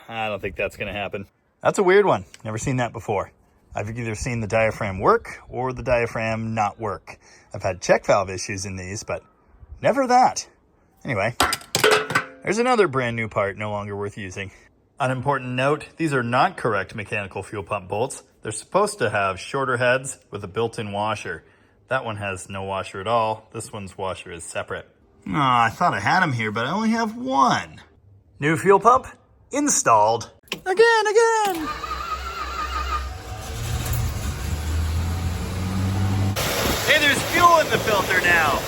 [SPEAKER 1] I don't think that's gonna happen. That's a weird one. Never seen that before. I've either seen the diaphragm work or the diaphragm not work. I've had check valve issues in these, but never that. Anyway, there's another brand new part no longer worth using. An important note, these are not correct mechanical fuel pump bolts. They're supposed to have shorter heads with a built-in washer. That one has no washer at all. This one's washer is separate. I thought I had them here, but I only have one. New fuel pump installed. Again. Hey, there's fuel in the filter now.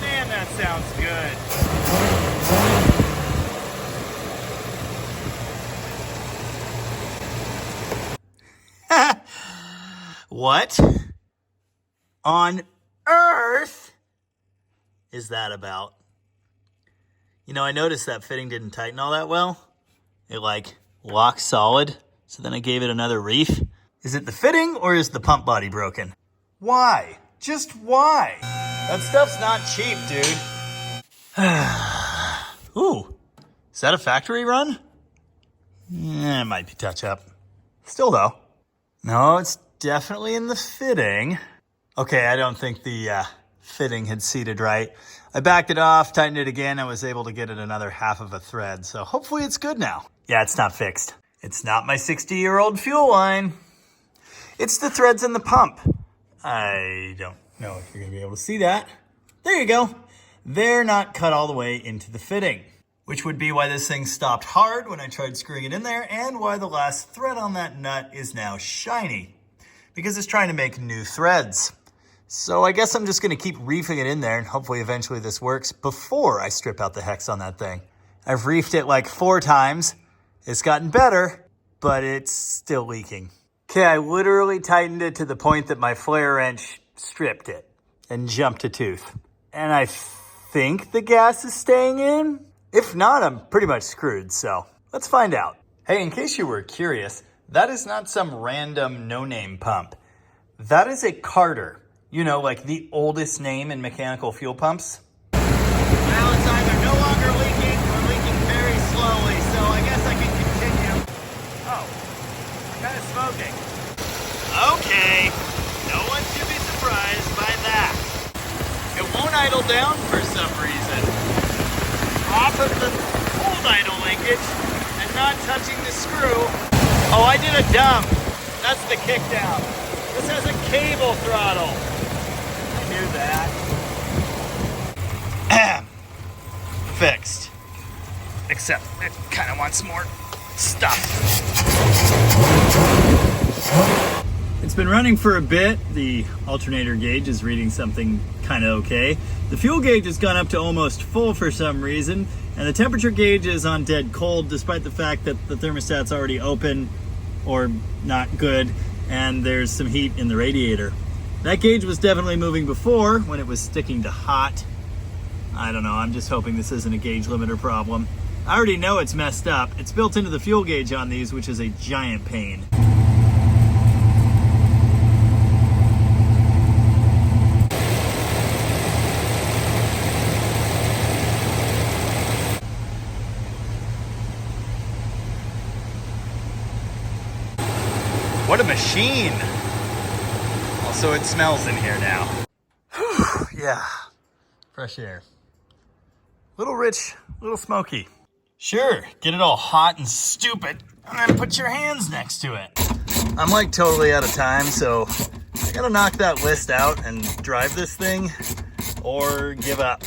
[SPEAKER 1] Man, that sounds good. What on earth is that about? You know, I noticed that fitting didn't tighten all that well. It like locked solid. So then I gave it another reef. Is it the fitting or is the pump body broken? Why? Just why? That stuff's not cheap, dude. Ooh, is that a factory run? It might be touch up. Still though. No, it's definitely in the fitting. Okay, I don't think the fitting had seated right. I backed it off, tightened it again. I was able to get it another half of a thread. So hopefully it's good now. Yeah, it's not fixed. It's not my 60-year-old fuel line. It's the threads in the pump. I don't know if you're gonna be able to see that. There you go. They're not cut all the way into the fitting, which would be why this thing stopped hard when I tried screwing it in there and why the last thread on that nut is now shiny, because it's trying to make new threads. So I guess I'm just gonna keep reefing it in there and hopefully eventually this works before I strip out the hex on that thing. I've reefed it like 4 times. It's gotten better, but it's still leaking. Okay, I literally tightened it to the point that my flare wrench stripped it and jumped a tooth. And I think the gas is staying in. If not, I'm pretty much screwed, so let's find out. Hey, in case you were curious, That is not some random no-name pump. That is a Carter. You know, like the oldest name in mechanical fuel pumps. Well, it's either no longer leaking or leaking very slowly, so I guess I can continue. Oh, I'm kind of smoking. Okay, no one should be surprised by that. It won't idle down for some reason. Off of the old idle linkage and not touching the screw. Oh, I did a dump. That's the kick down. This has a cable throttle. I knew that. Fixed. Except it kind of wants more stuff. It's been running for a bit. The alternator gauge is reading something kind of okay. The fuel gauge has gone up to almost full for some reason, and the temperature gauge is on dead cold despite the fact that the thermostat's already open or not good, and there's some heat in the radiator. That gauge was definitely moving before when it was sticking to hot. I don't know, I'm just hoping this isn't a gauge limiter problem. I already know it's messed up. It's built into the fuel gauge on these, which is a giant pain. What a machine! Also, it smells in here now. Whew, yeah, fresh air. Little rich, little smoky. Sure, get it all hot and stupid, and then put your hands next to it. I'm like totally out of time, so I gotta knock that list out and drive this thing, or give up.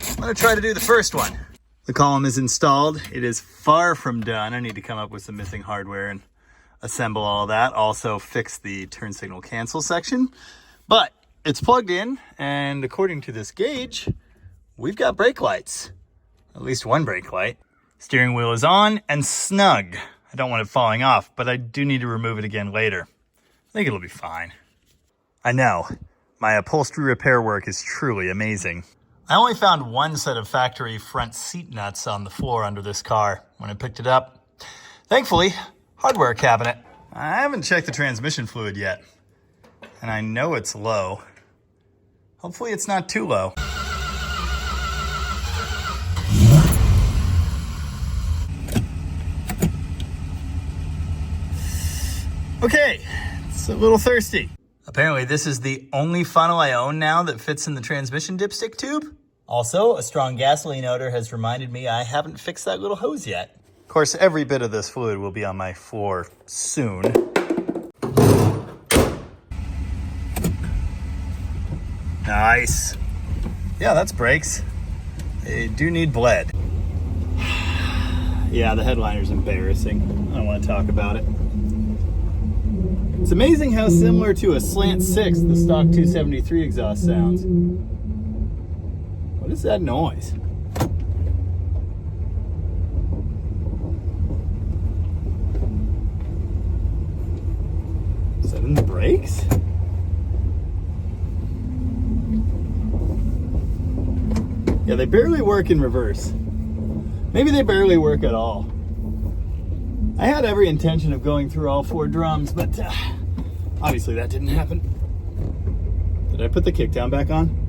[SPEAKER 1] I'm gonna try to do the first one. The column is installed. It is far from done. I need to come up with some missing hardware and assemble all that. Also fix the turn signal cancel section. But it's plugged in, and according to this gauge, we've got brake lights. At least one brake light. Steering wheel is on and snug. I don't want it falling off, but I do need to remove it again later. I think it'll be fine. I know, my upholstery repair work is truly amazing. I only found one set of factory front seat nuts on the floor under this car when I picked it up. Thankfully, hardware cabinet. I haven't checked the transmission fluid yet, and I know it's low. Hopefully it's not too low. Okay, it's a little thirsty. Apparently this is the only funnel I own now that fits in the transmission dipstick tube. Also, a strong gasoline odor has reminded me I haven't fixed that little hose yet. Of course, every bit of this fluid will be on my floor soon. Nice. Yeah, that's brakes. They do need bled. Yeah, the headliner's embarrassing. I don't want to talk about it. It's amazing how similar to a slant 6 the stock 273 exhaust sounds. What is that noise? Is that in the brakes? Yeah, they barely work in reverse. Maybe they barely work at all. I had every intention of going through all 4 drums, but obviously that didn't happen. Did I put the kickdown back on?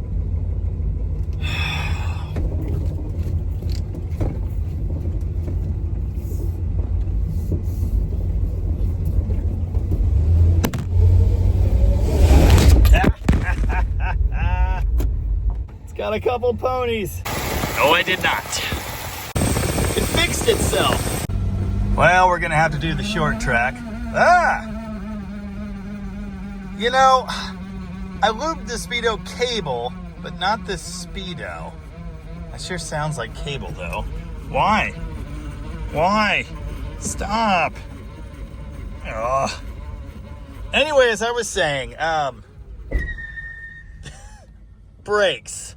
[SPEAKER 1] It's got a couple ponies. No, I did not. It fixed itself. Well, we're gonna have to do the short track. You know, I lubed the Speedo cable, but not this Speedo. That sure sounds like cable though. Why? Why? Stop. Ugh. Anyway, as I was saying, brakes.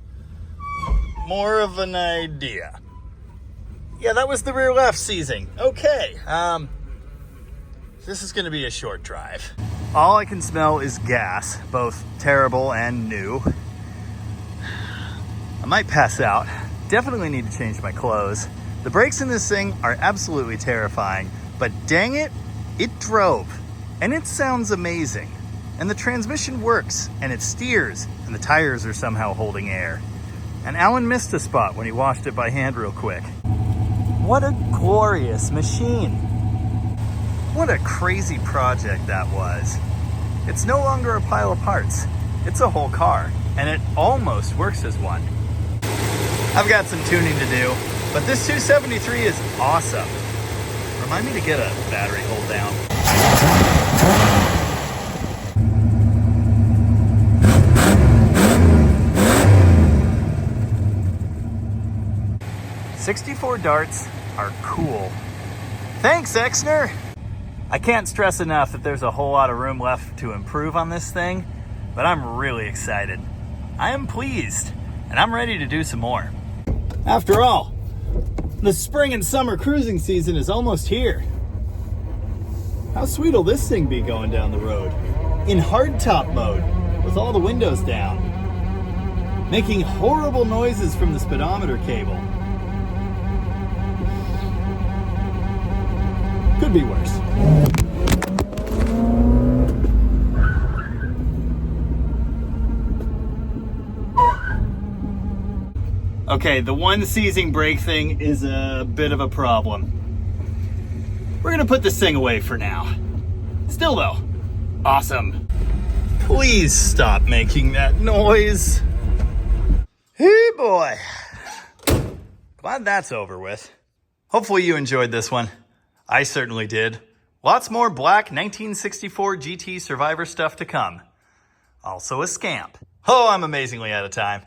[SPEAKER 1] More of an idea. Yeah, that was the rear left seizing. Okay, this is gonna be a short drive. All I can smell is gas, both terrible and new. I might pass out. Definitely need to change my clothes. The brakes in this thing are absolutely terrifying, but dang it, It drove, and it sounds amazing. And the transmission works, and it steers, and the tires are somehow holding air. And Allan missed a spot when he washed it by hand real quick. What a glorious machine. What a crazy project that was. It's no longer a pile of parts. It's a whole car, and it almost works as one. I've got some tuning to do, but this 273 is awesome. Remind me to get a battery hold down. '64 darts are cool. Thanks, Exner! I can't stress enough that there's a whole lot of room left to improve on this thing, but I'm really excited. I am pleased, and I'm ready to do some more. After all, the spring and summer cruising season is almost here. How sweet will this thing be going down the road? In hardtop mode, with all the windows down, making horrible noises from the speedometer cable. Could be worse. Okay, the one seizing brake thing is a bit of a problem. We're gonna put this thing away for now. Still though, awesome. Please stop making that noise. Hey boy. Glad that's over with. Hopefully you enjoyed this one. I certainly did. Lots more black 1964 GT Survivor stuff to come. Also a scamp. Oh, I'm amazingly out of time.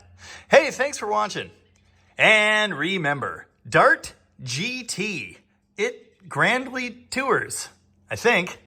[SPEAKER 1] Hey, thanks for watching. And remember, Dart GT. It grandly tours, I think.